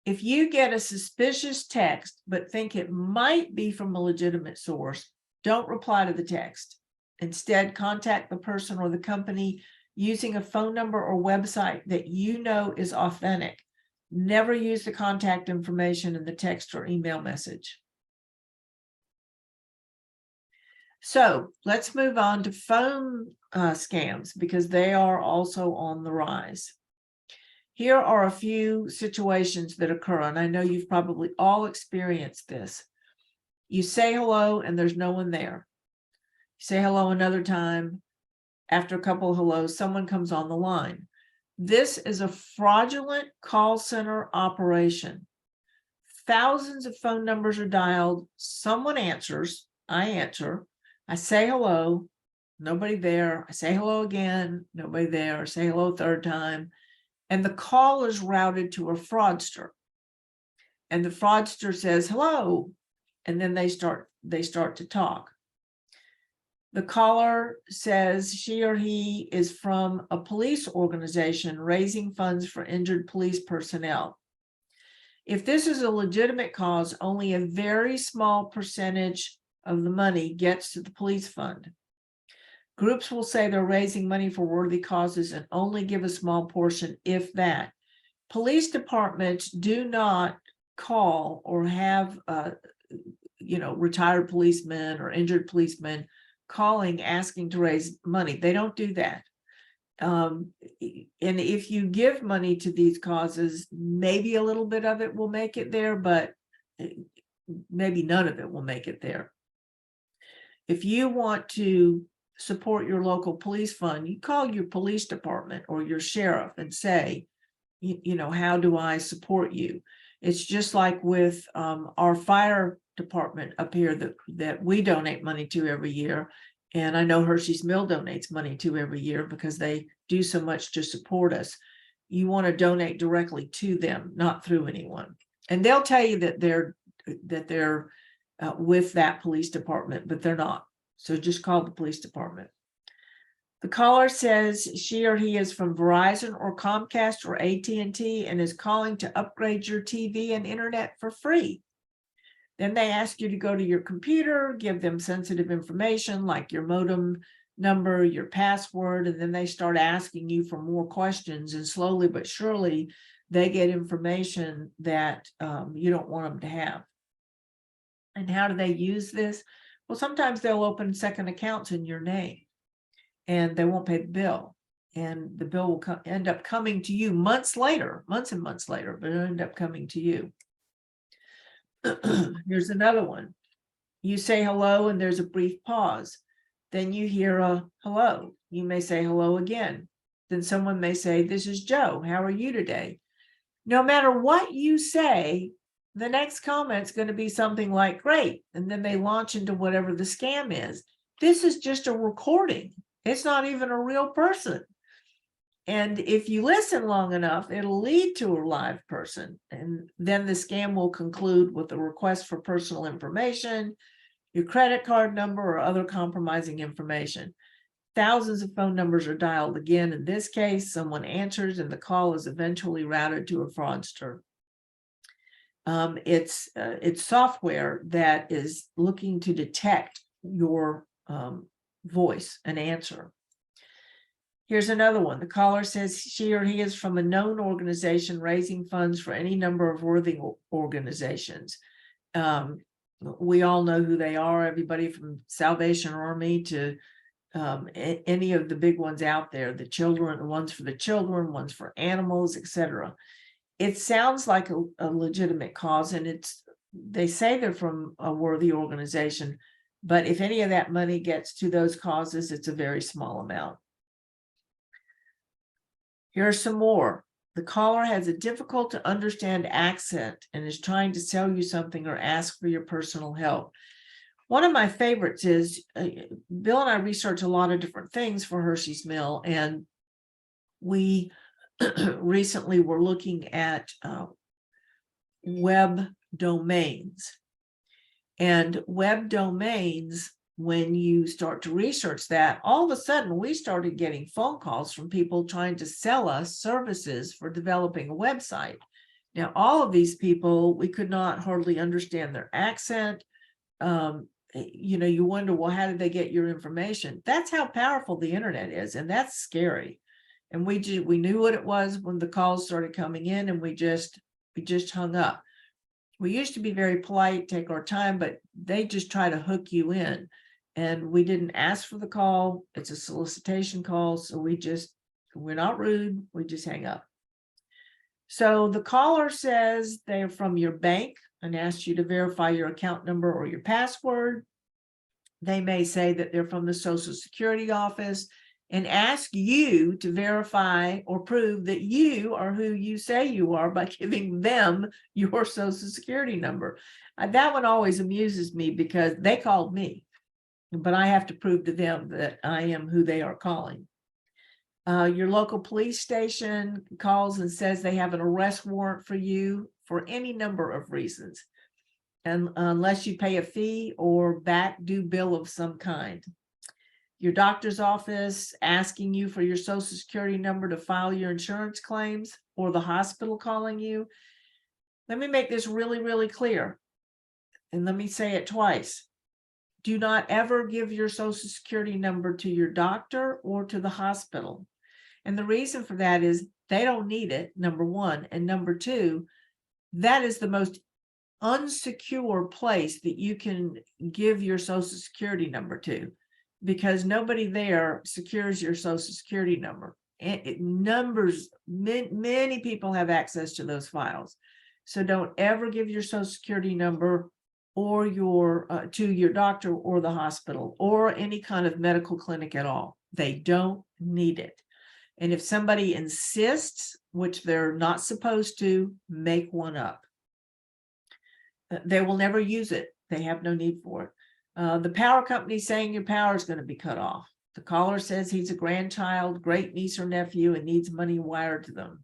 If you get a suspicious text but think it might be from a legitimate source, don't reply to the text. Instead, contact the person or the company using a phone number or website that you know is authentic. Never use the contact information in the text or email message. So let's move on to phone scams, because they are also on the rise. Here are a few situations that occur, and I know you've probably all experienced this. You say hello and there's no one there. You say hello another time. After a couple of hellos, someone comes on the line. This is a fraudulent call center operation. Thousands of phone numbers are dialed. Someone answers. I answer. I say hello. Nobody there. I say hello again. Nobody there. I say hello a third time. And the call is routed to a fraudster. And the fraudster says hello. And then they start to talk. The caller says she or he is from a police organization raising funds for injured police personnel. If this is a legitimate cause, only a very small percentage of the money gets to the police fund. Groups will say they're raising money for worthy causes and only give a small portion, if that. Police departments do not call or have, retired policemen or injured policemen calling asking to raise money. They don't do that. And if you give money to these causes, maybe a little bit of it will make it there, but maybe none of it will make it there. If you want to support your local police fund, you call your police department or your sheriff and say, how do I support you? It's just like with our fire department up here that we donate money to every year. And I know Hershey's Mill donates money to every year because they do so much to support us. You want to donate directly to them, not through anyone. And they'll tell you that they're with that police department, but they're not. So just call the police department. The caller says she or he is from Verizon or Comcast or AT&T and is calling to upgrade your TV and internet for free. Then they ask you to go to your computer, give them sensitive information like your modem number, your password, and then they start asking you for more questions. And slowly but surely, they get information that you don't want them to have. And how do they use this? Well, sometimes they'll open second accounts in your name and they won't pay the bill. And the bill will end up coming to you months and months later, but it'll end up coming to you. Here's another one. You say hello and there's a brief pause. Then you hear a hello. You may say hello again. Then someone may say, "This is Joe. How are you today?" No matter what you say, the next comment's going to be something like, "Great." And then they launch into whatever the scam is. This is just a recording. It's not even a real person. And if you listen long enough, it'll lead to a live person. And then the scam will conclude with a request for personal information, your credit card number, or other compromising information. Thousands of phone numbers are dialed again. In this case, someone answers and the call is eventually routed to a fraudster. It's software that is looking to detect your voice and answer. Here's another one. The caller says she or he is from a known organization raising funds for any number of worthy organizations. We all know who they are, everybody from Salvation Army to any of the big ones out there, the children, ones for the children, ones for animals, etc. It sounds like a legitimate cause, and they say they're from a worthy organization, but if any of that money gets to those causes, it's a very small amount. Here are some more. The caller has a difficult to understand accent and is trying to sell you something or ask for your personal help. One of my favorites is, Bill and I research a lot of different things for Hershey's Mill, and we recently were looking at web domains. And web domains, when you start to research that, all of a sudden we started getting phone calls from people trying to sell us services for developing a website. Now, all of these people, we could not hardly understand their accent. You wonder, well, how did they get your information? That's how powerful the internet is, and that's scary. And we knew what it was when the calls started coming in, and we just hung up. We used to be very polite, take our time, but they just try to hook you in. And we didn't ask for the call. It's a solicitation call, so we're not rude, we just hang up. So the caller says they're from your bank and asks you to verify your account number or your password. They may say that they're from the Social Security office and ask you to verify or prove that you are who you say you are by giving them your Social Security number. That one always amuses me because they called me, but I have to prove to them that I am who they are calling. Your local police station calls and says they have an arrest warrant for you for any number of reasons, and unless you pay a fee or back due bill of some kind. Your doctor's office asking you for your Social Security number to file your insurance claims, or the hospital calling you. Let me make this really, really clear, and let me say it twice. Do not ever give your Social Security number to your doctor or to the hospital. And the reason for that is they don't need it, number one. And number two, that is the most unsecure place that you can give your Social Security number to, because nobody there secures your Social Security number. Many people have access to those files. So don't ever give your Social Security number or to your doctor or the hospital or any kind of medical clinic at all. They don't need it. And if somebody insists, which they're not supposed to, make one up. They will never use it. They have no need for it. The power company saying your power is going to be cut off. The caller says he's a grandchild, great niece or nephew, and needs money wired to them.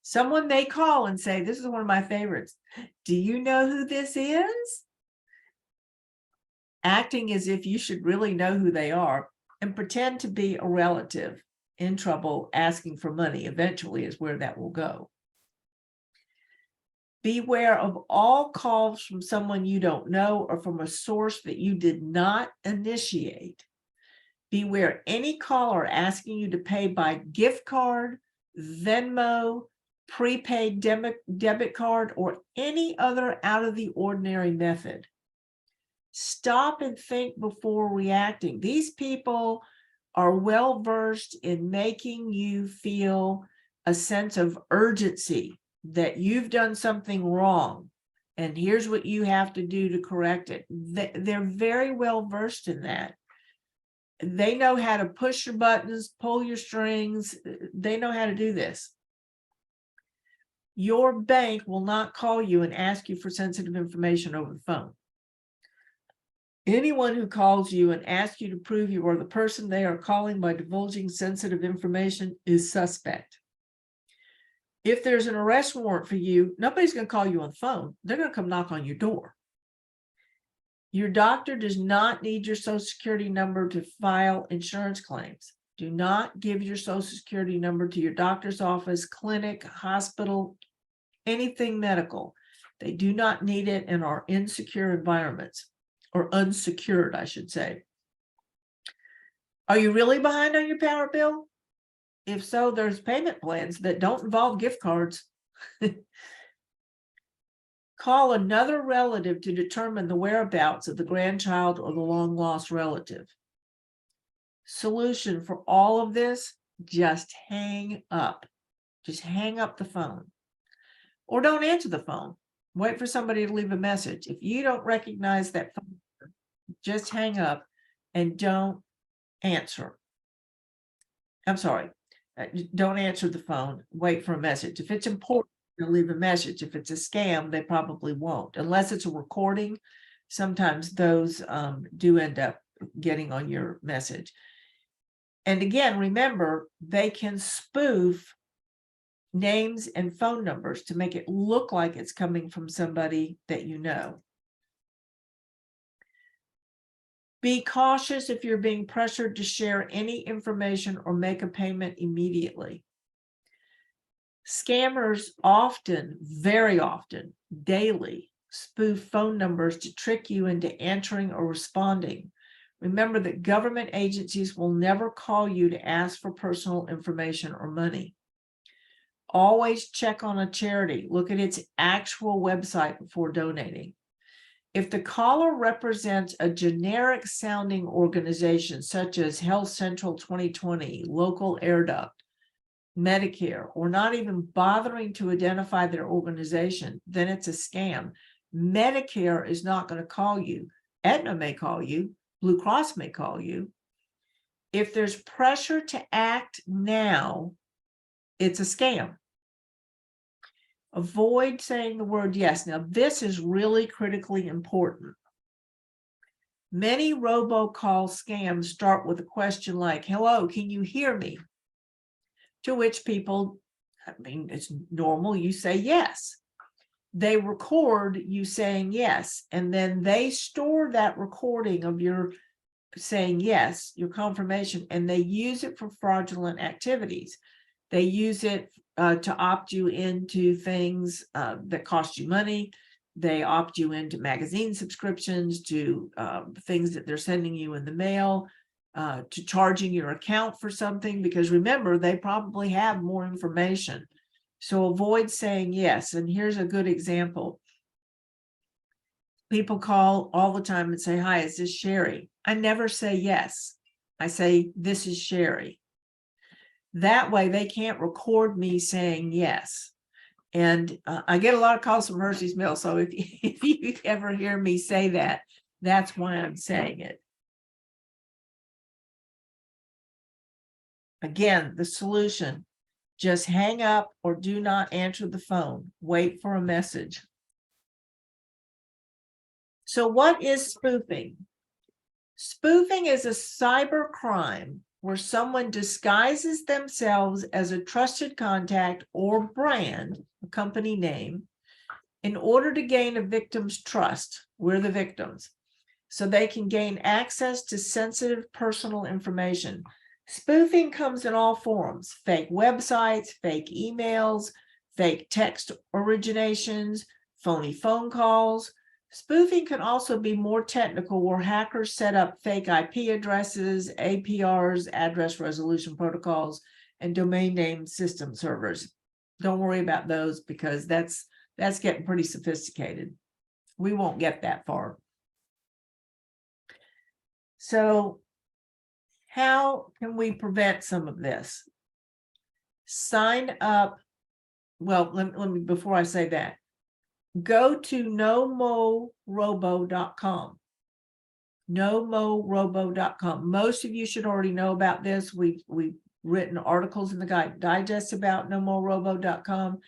Someone may call and say, this is one of my favorites. Do you know who this is? Acting as if you should really know who they are, and pretend to be a relative in trouble asking for money. Eventually is where that will go. Beware of all calls from someone you don't know or from a source that you did not initiate. Beware any caller asking you to pay by gift card, Venmo, prepaid debit card, or any other out of the ordinary method. Stop and think before reacting. These people are well versed in making you feel a sense of urgency that you've done something wrong and here's what you have to do to correct it. They're very well versed in that. They know how to push your buttons, pull your strings. They know how to do this. Your bank will not call you and ask you for sensitive information over the phone. Anyone who calls you and asks you to prove you are the person they are calling by divulging sensitive information is suspect. If there's an arrest warrant for you, nobody's going to call you on the phone. They're going to come knock on your door. Your doctor does not need your Social Security number to file insurance claims. Do not give your Social Security number to your doctor's office, clinic, hospital, anything medical. They do not need it in our insecure environments, or unsecured, I should say. Are you really behind on your power bill? If so, there's payment plans that don't involve gift cards. Call another relative to determine the whereabouts of the grandchild or the long lost relative. Solution for all of this, just hang up. Just hang up the phone. Or don't answer the phone. Wait for somebody to leave a message. If you don't recognize that phone, just hang up and don't answer. I'm sorry. Don't answer the phone. Wait for a message. If it's important, they'll leave a message. If it's a scam, they probably won't. Unless it's a recording, sometimes those do end up getting on your message. And again, remember, they can spoof names and phone numbers to make it look like it's coming from somebody that you know. Be cautious if you're being pressured to share any information or make a payment immediately. Scammers often, very often, daily, spoof phone numbers to trick you into answering or responding. Remember that government agencies will never call you to ask for personal information or money. Always check on a charity. Look at its actual website before donating. If the caller represents a generic sounding organization such as Health Central 2020, Local Air Duct, Medicare, or not even bothering to identify their organization, then it's a scam. Medicare is not going to call you. Aetna may call you. Blue Cross may call you. If there's pressure to act now, it's a scam. Avoid saying the word yes. Now, this is really critically important. Many robocall scams start with a question like, hello, can you hear me? To which people, I mean, it's normal, you say yes. They record you saying yes, and then they store that recording of your saying yes, your confirmation, and they use it for fraudulent activities. They use it to opt you into things that cost you money. They opt you into magazine subscriptions, to things that they're sending you in the mail, to charging your account for something, because remember, they probably have more information. So avoid saying yes. And here's a good example. People call all the time and say, hi, is this Sherry? I never say yes. I say, this is Sherry. That way they can't record me saying yes. And I get a lot of calls from Hershey's Mill. So if you ever hear me say that, that's why I'm saying it. Again, the solution, just hang up or do not answer the phone. Wait for a message. So what is spoofing? Spoofing is a cyber crime where someone disguises themselves as a trusted contact or brand, a company name, in order to gain a victim's trust. We're the victims. So they can gain access to sensitive personal information. Spoofing comes in all forms: fake websites, fake emails, fake text originations, phony phone calls. Spoofing can also be more technical, where hackers set up fake IP addresses, APRs, address resolution protocols, and domain name system servers. Don't worry about those, because that's getting pretty sophisticated. We won't get that far. So how can we prevent some of this? Sign up. Well, let me before I say that, go to nomorobo.com. nomorobo.com. Most of you should already know about this. We've written articles in the Guide Digest about nomorobo.com.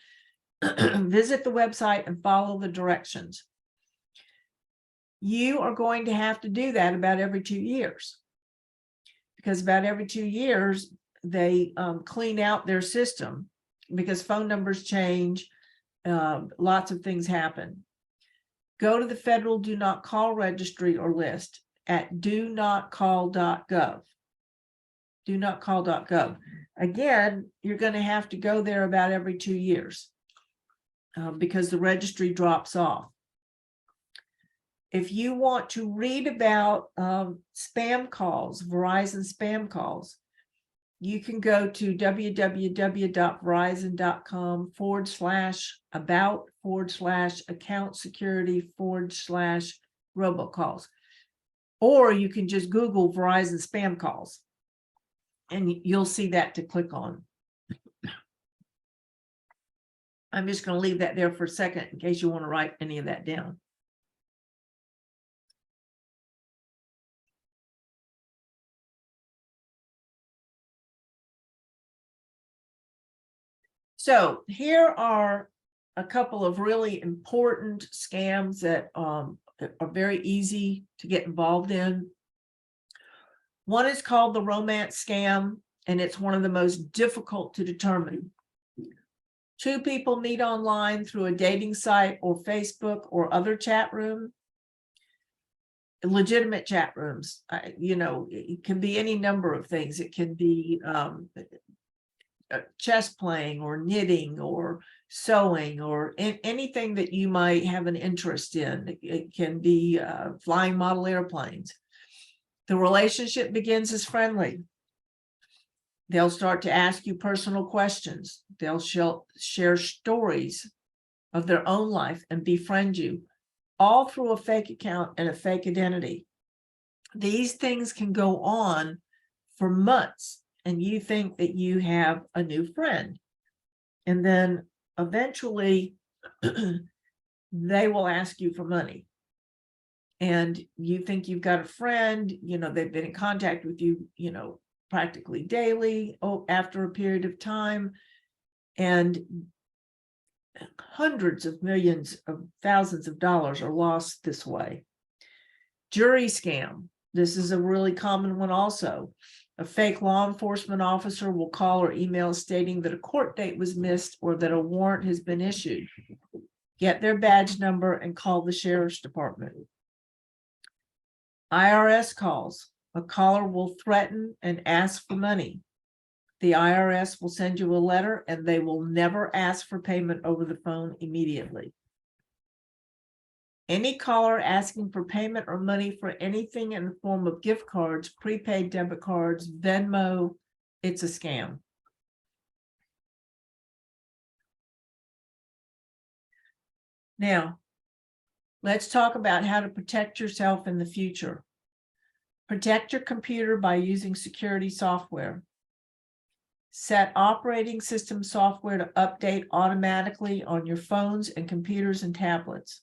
Visit the website and follow the directions. you are going to have to do that about every 2 years. Because about every 2 years, they clean out their system because phone numbers change. Lots of things happen. Go to the federal do not call registry or list at donotcall.gov. donotcall.gov. Again, you're going to have to go there about every 2 years because the registry drops off. If you want to read about spam calls, Verizon spam calls, you can go to www.verizon.com/about/account security/robocalls. Or you can just Google Verizon spam calls and you'll see that to click on. I'm just going to leave that there for a second in case you want to write any of that down. So here are a couple of really important scams that are very easy to get involved in. One is called the romance scam, and it's one of the most difficult to determine. Two people meet online through a dating site or Facebook or other chat room. Legitimate chat rooms, it can be any number of things. It can be chess playing or knitting or sewing or anything that you might have an interest in. It can be flying model airplanes. The relationship begins as friendly. They'll start to ask you personal questions. They'll share stories of their own life and befriend you, all through a fake account and a fake identity. These things can go on for months, and you think that you have a new friend. And then eventually they will ask you for money. And you think you've got a friend, they've been in contact with you, practically daily after a period of time. And hundreds of millions of thousands of dollars are lost this way. Jury scam. This is a really common one also. A fake law enforcement officer will call or email stating that a court date was missed or that a warrant has been issued. Get their badge number and call the sheriff's department. IRS calls. A caller will threaten and ask for money. The IRS will send you a letter and they will never ask for payment over the phone immediately. Any caller asking for payment or money for anything in the form of gift cards, prepaid debit cards, Venmo, it's a scam. Now, let's talk about how to protect yourself in the future. Protect your computer by using security software. Set operating system software to update automatically on your phones and computers and tablets.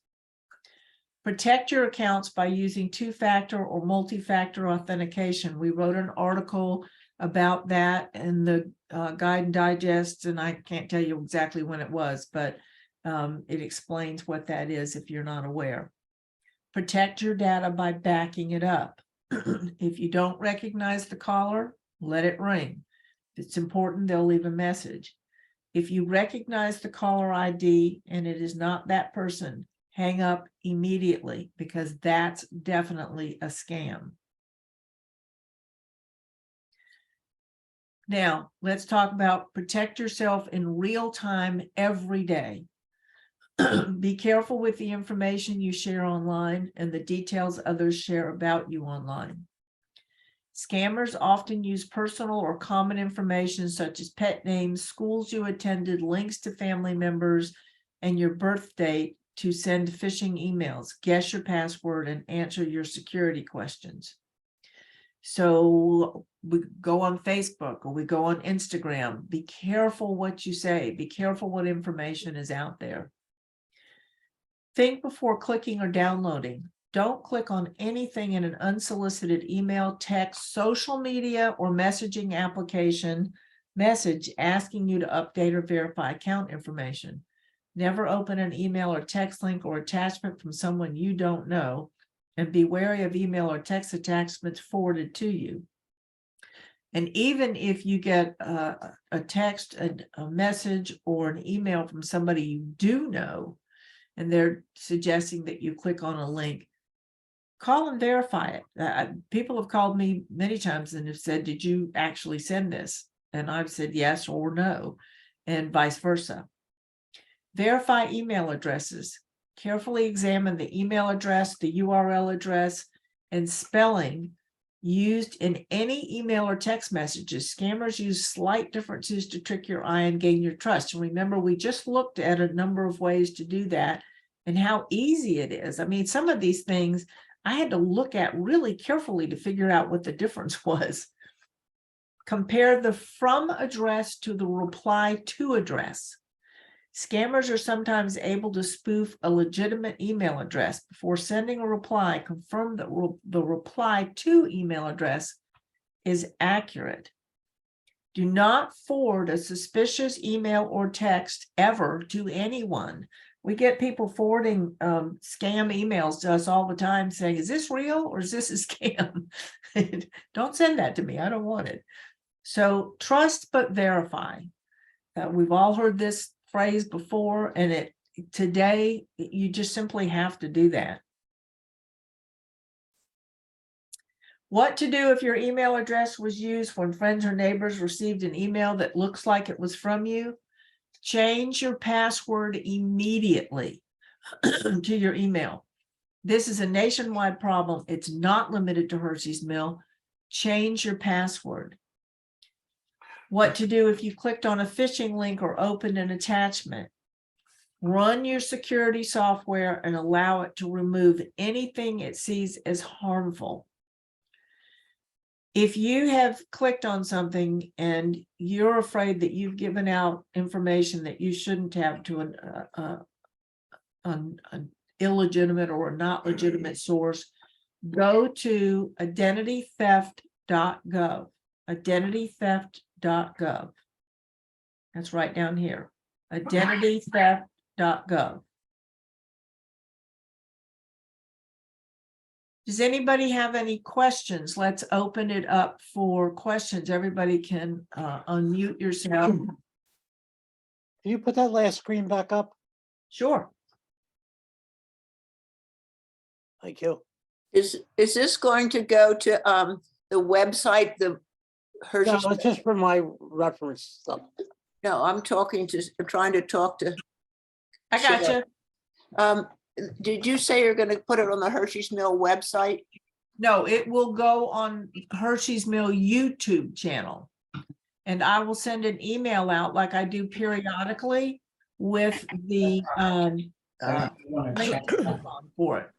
Protect your accounts by using two-factor or multi-factor authentication. We wrote an article about that in the Guide and Digest, and I can't tell you exactly when it was, but it explains what that is if you're not aware. Protect your data by backing it up. If you don't recognize the caller, let it ring. If it's important, they'll leave a message. If you recognize the caller ID and it is not that person, hang up immediately because that's definitely a scam. Now, let's talk about protect yourself in real time every day. Be careful with the information you share online and the details others share about you online. Scammers often use personal or common information such as pet names, schools you attended, links to family members, and your birth date to send phishing emails, guess your password, and answer your security questions. So we go on Facebook or we go on Instagram. Be careful what you say. Be careful what information is out there. Think before clicking or downloading. Don't click on anything in an unsolicited email, text, social media, or messaging application message asking you to update or verify account information. Never open an email or text link or attachment from someone you don't know. and be wary of email or text attachments forwarded to you. And even if you get a text, a message, or an email from somebody you do know, and they're suggesting that you click on a link, call and verify it. People have called me many times and have said, did you actually send this? And I've said yes or no, and vice versa. Verify email addresses. Carefully examine the email address, the URL address, and spelling used in any email or text messages. Scammers use slight differences to trick your eye and gain your trust. And remember, we just looked at a number of ways to do that and how easy it is. I mean, some of these things I had to look at really carefully to figure out what the difference was. Compare the from address to the reply to address. Scammers are sometimes able to spoof a legitimate email address. Before sending a reply, confirm that the reply to email address is accurate. Do not forward a suspicious email or text ever to anyone. We get people forwarding scam emails to us all the time saying, is this real or is this a scam? Don't send that to me. I don't want it. So trust but verify. We've all heard this phrase before, and today you just simply have to do that. What to do if your email address was used when friends or neighbors received an email that looks like it was from you? Change your password immediately to your email. This is a nationwide problem. It's not limited to Hershey's Mill. Change your password. What to do if you clicked on a phishing link or opened an attachment. Run your security software and allow it to remove anything it sees as harmful. If you have clicked on something and you're afraid that you've given out information that you shouldn't have to an illegitimate or a not legitimate source, go to identitytheft.gov. Identitytheft.gov. That's right down here. Identitytheft.gov. Does anybody have any questions? Let's open it up for questions. Everybody can unmute yourself. Can you put that last screen back up? Sure. Thank you. Is this going to go to the website, the No, Hershey's? it's just for my reference stuff. No, I'm trying to talk to. I got you. Did you say you're going to put it on the Hershey's Mill website? No, it will go on Hershey's Mill YouTube channel. And I will send an email out like I do periodically with the link for it.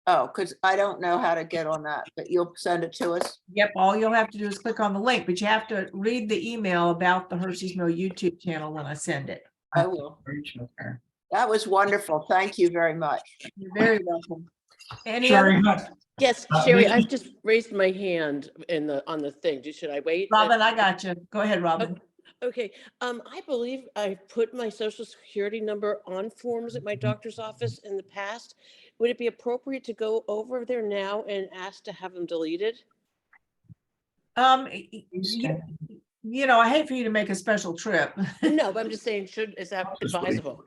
Oh, because I don't know how to get on that, but you'll send it to us. Yep, all you'll have to do is click on the link, but you have to read the email about the Hershey's Mill YouTube channel when I send it. I will. That was wonderful. Thank you very much. You're very welcome. Any other, Yes, Sherry, I've just raised my hand on the thing. Should I wait? Robin, I got you. Go ahead, Robin. Okay, I believe I put my social security number on forms at my doctor's office in the past. Would it be appropriate to go over there now and ask to have them deleted? You know, I hate for you to make a special trip. No, but I'm just saying, is that advisable?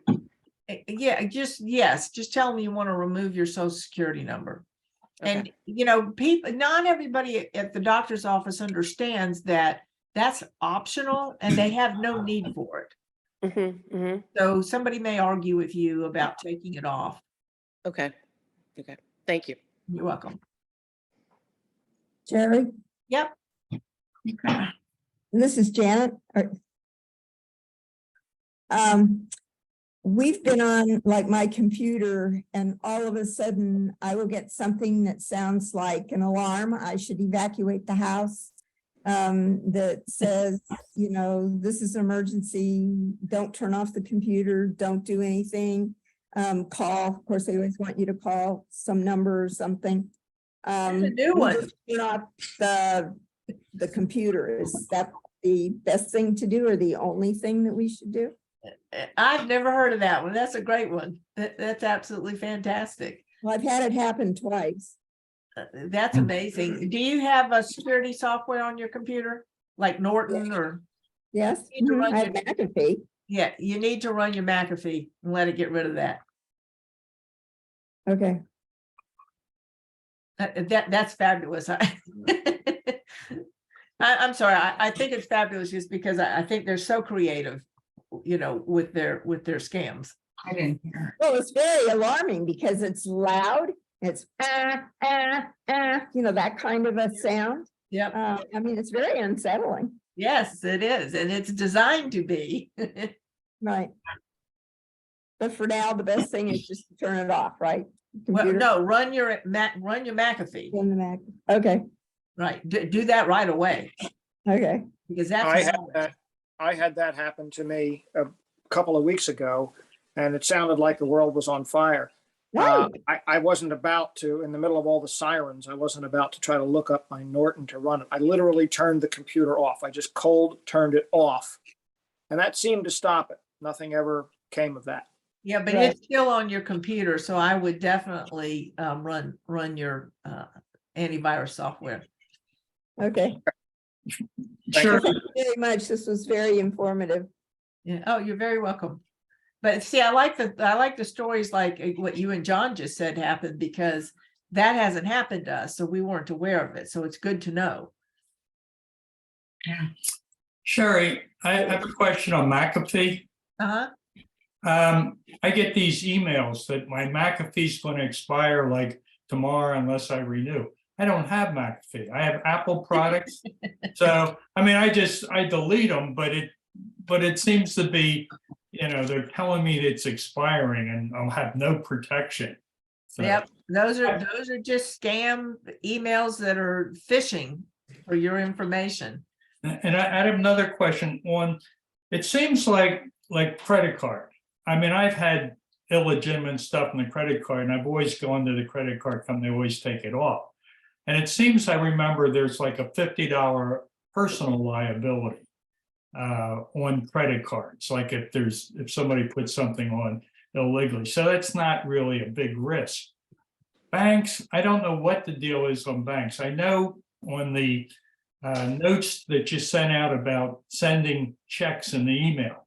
Yeah, yes, just tell them you want to remove your social security number. And, Okay. you know, not everybody at the doctor's office understands that that's optional and they have no need for it. So somebody may argue with you about taking it off. Okay, thank you. You're welcome. Jerry, Yep. this is Janet. We've been on like my computer and all of a sudden I will get something that sounds like an alarm. I should evacuate the house. That says, you know, this is an emergency. Don't turn off the computer. Don't do anything. Call. Of course, they always want you to call some number or something. A new we one. just turn off the computer. Is that the best thing to do or the only thing that we should do? I've never heard of that one. That's a great one. That's absolutely fantastic. Well, I've had it happen twice. That's amazing. Do you have a security software on your computer? Like Norton or, Yes, Need to run I have your- McAfee. yeah, you need to run your McAfee and let it get rid of that. Okay, That's fabulous. I'm sorry. I think it's fabulous just because I think they're so creative, you know, with their scams. I didn't hear. well, it's very alarming because it's loud, it's you know, that kind of a sound. Yep. I mean, it's very unsettling, Yes, it is. And it's designed to be. right? But for now, the best thing is just to turn it off, right? Well, Computer no, run your McAfee. in the Mac. Okay, Right. Do that right away okay. because that's. I had that happen to me a couple of weeks ago, and it sounded like the world was on fire. Right, I wasn't about to, in the middle of all the sirens, I wasn't about to try to look up my Norton to run it. I literally turned the computer off. I just cold turned it off. And that seemed to stop it. Nothing ever came of that. Yeah, but Right. it's still on your computer, so I would definitely run your antivirus software. okay. Sure. Thank you very much. This was very informative. Yeah. Oh, you're very welcome. But see, I like the stories like what you and John just said happened because that hasn't happened to us, so we weren't aware of it. So it's good to know. Yeah. Sherry, I have a question on McAfee. Uh-huh. I get these emails that my McAfee's going to expire like tomorrow unless I renew. I don't have McAfee. I have Apple products. So, I mean, I delete them, but it seems to be, you know, they're telling me that it's expiring and I'll have no protection. So, Yep. Those are just scam emails that are phishing for your information. And I have another question on, it seems like credit card. I mean, I've had illegitimate stuff in the credit card and I've always gone to the credit card company, they always take it off. And it seems I remember there's like a $50 personal liability on credit cards, like if somebody puts something on illegally. So that's not really a big risk. Banks, I don't know what the deal is on banks. I know on the notes that you sent out about sending checks in the email.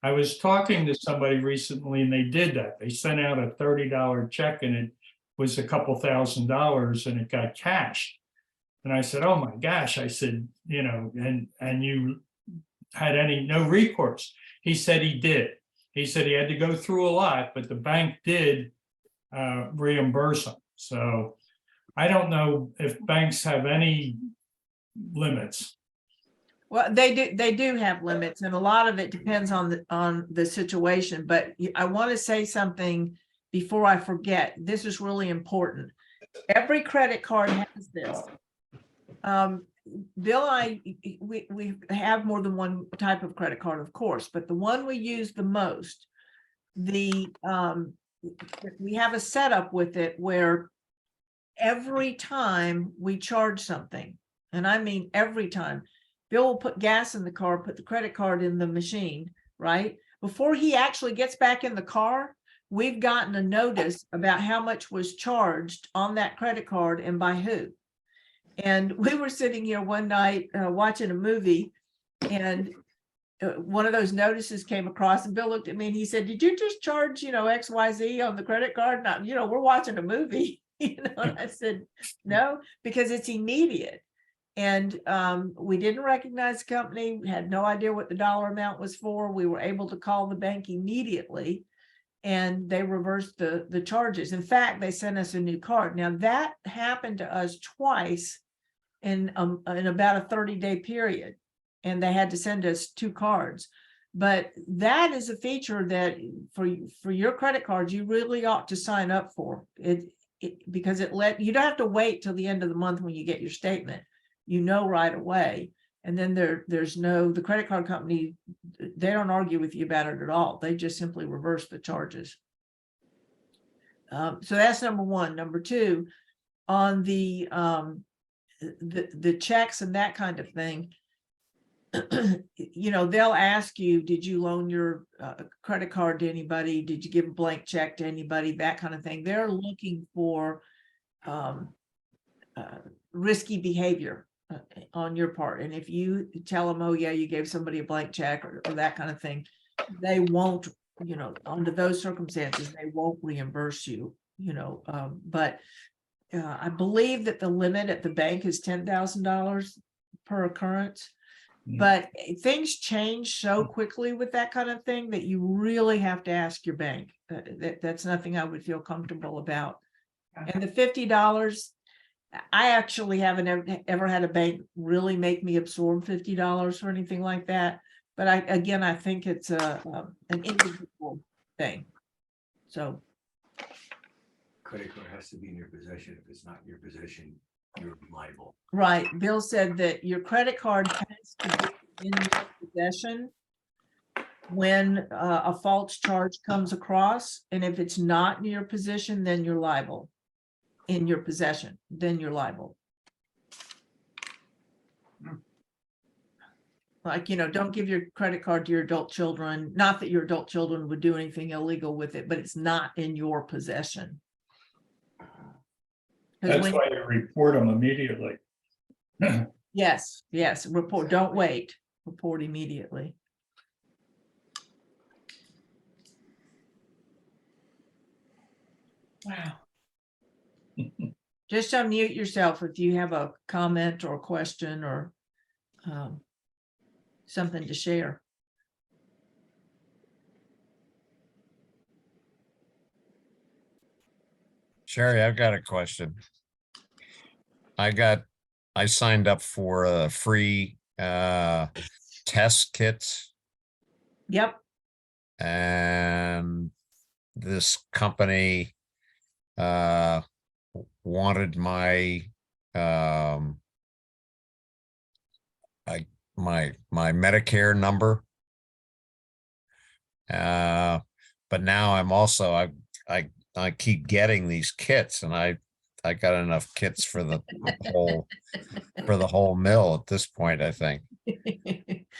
I was talking to somebody recently and they did that. They sent out a $30 check and it was a couple $1,000s and it got cashed. And I said, oh my gosh, I said, you know, and you had no recourse? He said he did. He said he had to go through a lot, but the bank did reimburse him. So I don't know if banks have any limits. Well, they do have limits and a lot of it depends on the situation, but I want to say something before I forget. This is really important. Every credit card has this. Bill, we have more than one type of credit card, of course, but the one we use the most, we have a setup with it where every time we charge something, and I mean every time, Bill will put gas in the car, put the credit card in the machine, right? Before he actually gets back in the car, we've gotten a notice about how much was charged on that credit card and by who. And we were sitting here one night watching a movie and one of those notices came across and Bill looked at me and he said, did you just charge, you know, XYZ on the credit card? Not, you know, we're watching a movie, you know, and I said, no, because it's immediate. And we didn't recognize the company, we had no idea what the dollar amount was for. We were able to call the bank immediately and they reversed the charges. In fact, they sent us a new card. Now that happened to us twice in about a 30-day period, and they had to send us 2 cards. But that is a feature that for your credit cards, you really ought to sign up for it because you don't have to wait till the end of the month when you get your statement. You know right away. And then the credit card company, they don't argue with you about it at all. They just simply reverse the charges. So that's number one. Number two, on the checks and that kind of thing, you know, they'll ask you, did you loan your credit card to anybody? Did you give a blank check to anybody? That kind of thing. They're looking for risky behavior on your part. And if you tell them, oh yeah, you gave somebody a blank check or that kind of thing, they won't, under those circumstances, they won't reimburse you, but I believe that the limit at the bank is $10,000 per occurrence. Mm. But things change so quickly with that kind of thing that you really have to ask your bank. That's nothing I would feel comfortable about. And the $50, I actually haven't ever had a bank really make me absorb $50 or anything like that. But I think it's an individual thing. So. Credit card has to be in your possession. If it's not in your possession, you're liable. Right. Bill said that your credit card has to be in your possession when a false charge comes across. And if it's not in your possession, then you're liable. In your possession, then you're liable. Like, don't give your credit card to your adult children. Not that your adult children would do anything illegal with it, but it's not in your possession. 'Cause That's when- why you report them immediately. Yes, report, don't wait, report immediately. Wow. Just unmute yourself if you have a comment or question or something to share. Sherry, I've got a question. I signed up for a free test kits, Yep, and this company wanted my my Medicare number. But now I'm also I keep getting these kits, and I got enough kits for the whole mill at this point, I think.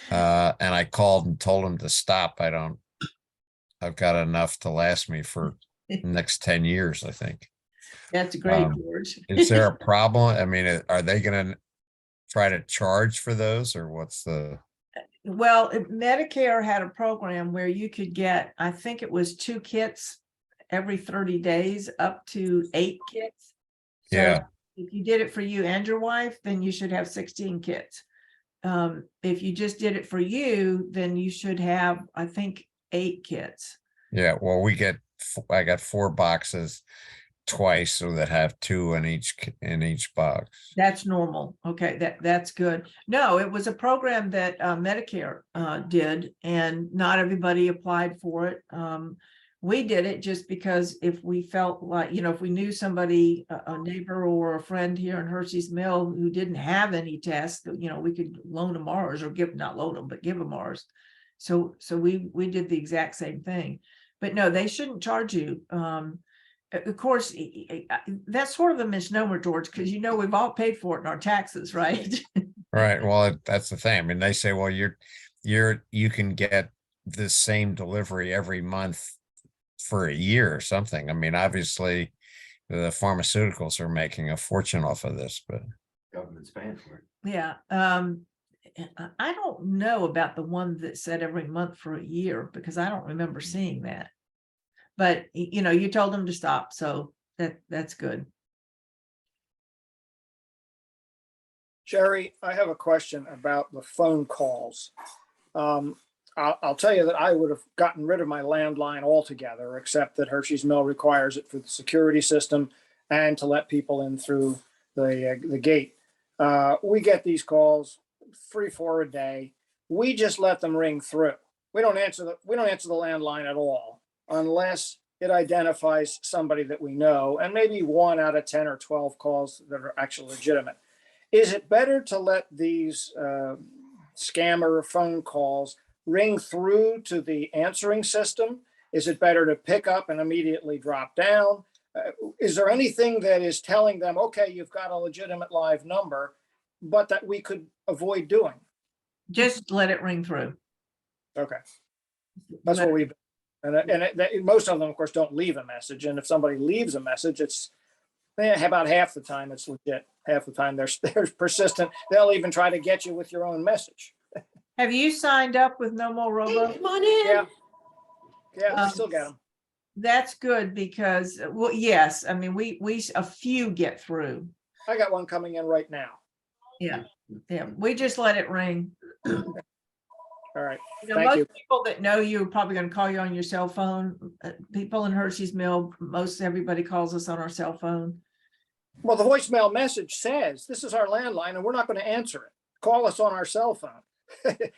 And I called and told him to stop. I've got enough to last me for the next 10 years, I think. that's great, Um, George. Is there a problem? I mean, are they gonna try to charge for those, or what's the? Well, Medicare had a program where you could get, I think it was 2 kits every 30 days, up to 8 kits. So Yeah. if you did it for you and your wife, then you should have 16 kits. If you just did it for you, then you should have, I think, 8 kits. Yeah, well, I got 4 boxes twice, so that have 2 in each box. That's normal. Okay, that's good. No, it was a program that Medicare did, and not everybody applied for it. We did it just because if we felt like, if we knew somebody, a neighbor or a friend here in Hershey's Mill who didn't have any tests, we could loan them ours, or not loan them, but give them ours. So we did the exact same thing. But no, they shouldn't charge you. Of course, that's sort of a misnomer, George, because we've all paid for it in our taxes, right? Right. Well, that's the thing. I mean, they say, well, you can get the same delivery every month for a year or something. I mean, obviously, the pharmaceuticals are making a fortune off of this, but Government's paying for it. Yeah. I don't know about the one that said every month for a year, because I don't remember seeing that. But you told them to stop, so that's good. Jerry, I have a question about the phone calls. I'll tell you that I would have gotten rid of my landline altogether, except that Hershey's Mill requires it for the security system and to let people in through the gate. We get these calls 3-4 a day. We just let them ring through. We don't answer the landline at all, unless it identifies somebody that we know, and maybe 1 out of 10 or 12 calls that are actually legitimate. Is it better to let these scammer phone calls ring through to the answering system? Is it better to pick up and immediately drop down? Is there anything that is telling them, okay, you've got a legitimate live number, but that we could avoid doing? Just let it ring through. Okay. That's what we've, most of them, of course, don't leave a message. And if somebody leaves a message, it's about half the time it's legit. half the time they're persistent. They'll even try to get you with your own message. Have you signed up with No More Robo? Come on in. Yeah. Yeah, I still get them. That's good because, well, yes, I mean, a few get through. I got one coming in right now. Yeah, we just let it ring. All right. You know, Thank most you. people that know you are probably gonna call you on your cell phone. People in Hershey's Mill, most everybody calls us on our cell phone. Well, the voicemail message says, this is our landline and we're not going to answer it. Call us on our cell phone.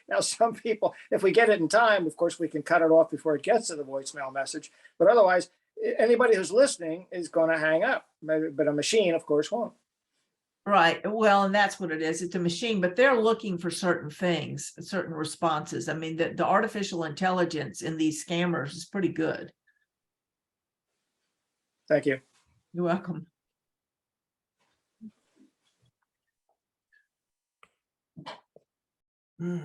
Now, some people, if we get it in time, of course, we can cut it off before it gets to the voicemail message. But otherwise, anybody who's listening is going to hang up. But a machine, of course, won't. Right, well, and that's what it is. It's a machine, but they're looking for certain things, certain responses. I mean, the artificial intelligence in these scammers is pretty good. Thank you. You're welcome. I don't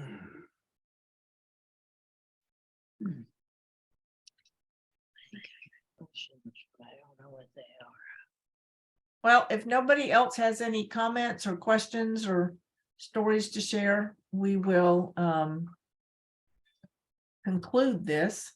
know what they are. Well, if nobody else has any comments or questions or stories to share, we will conclude this.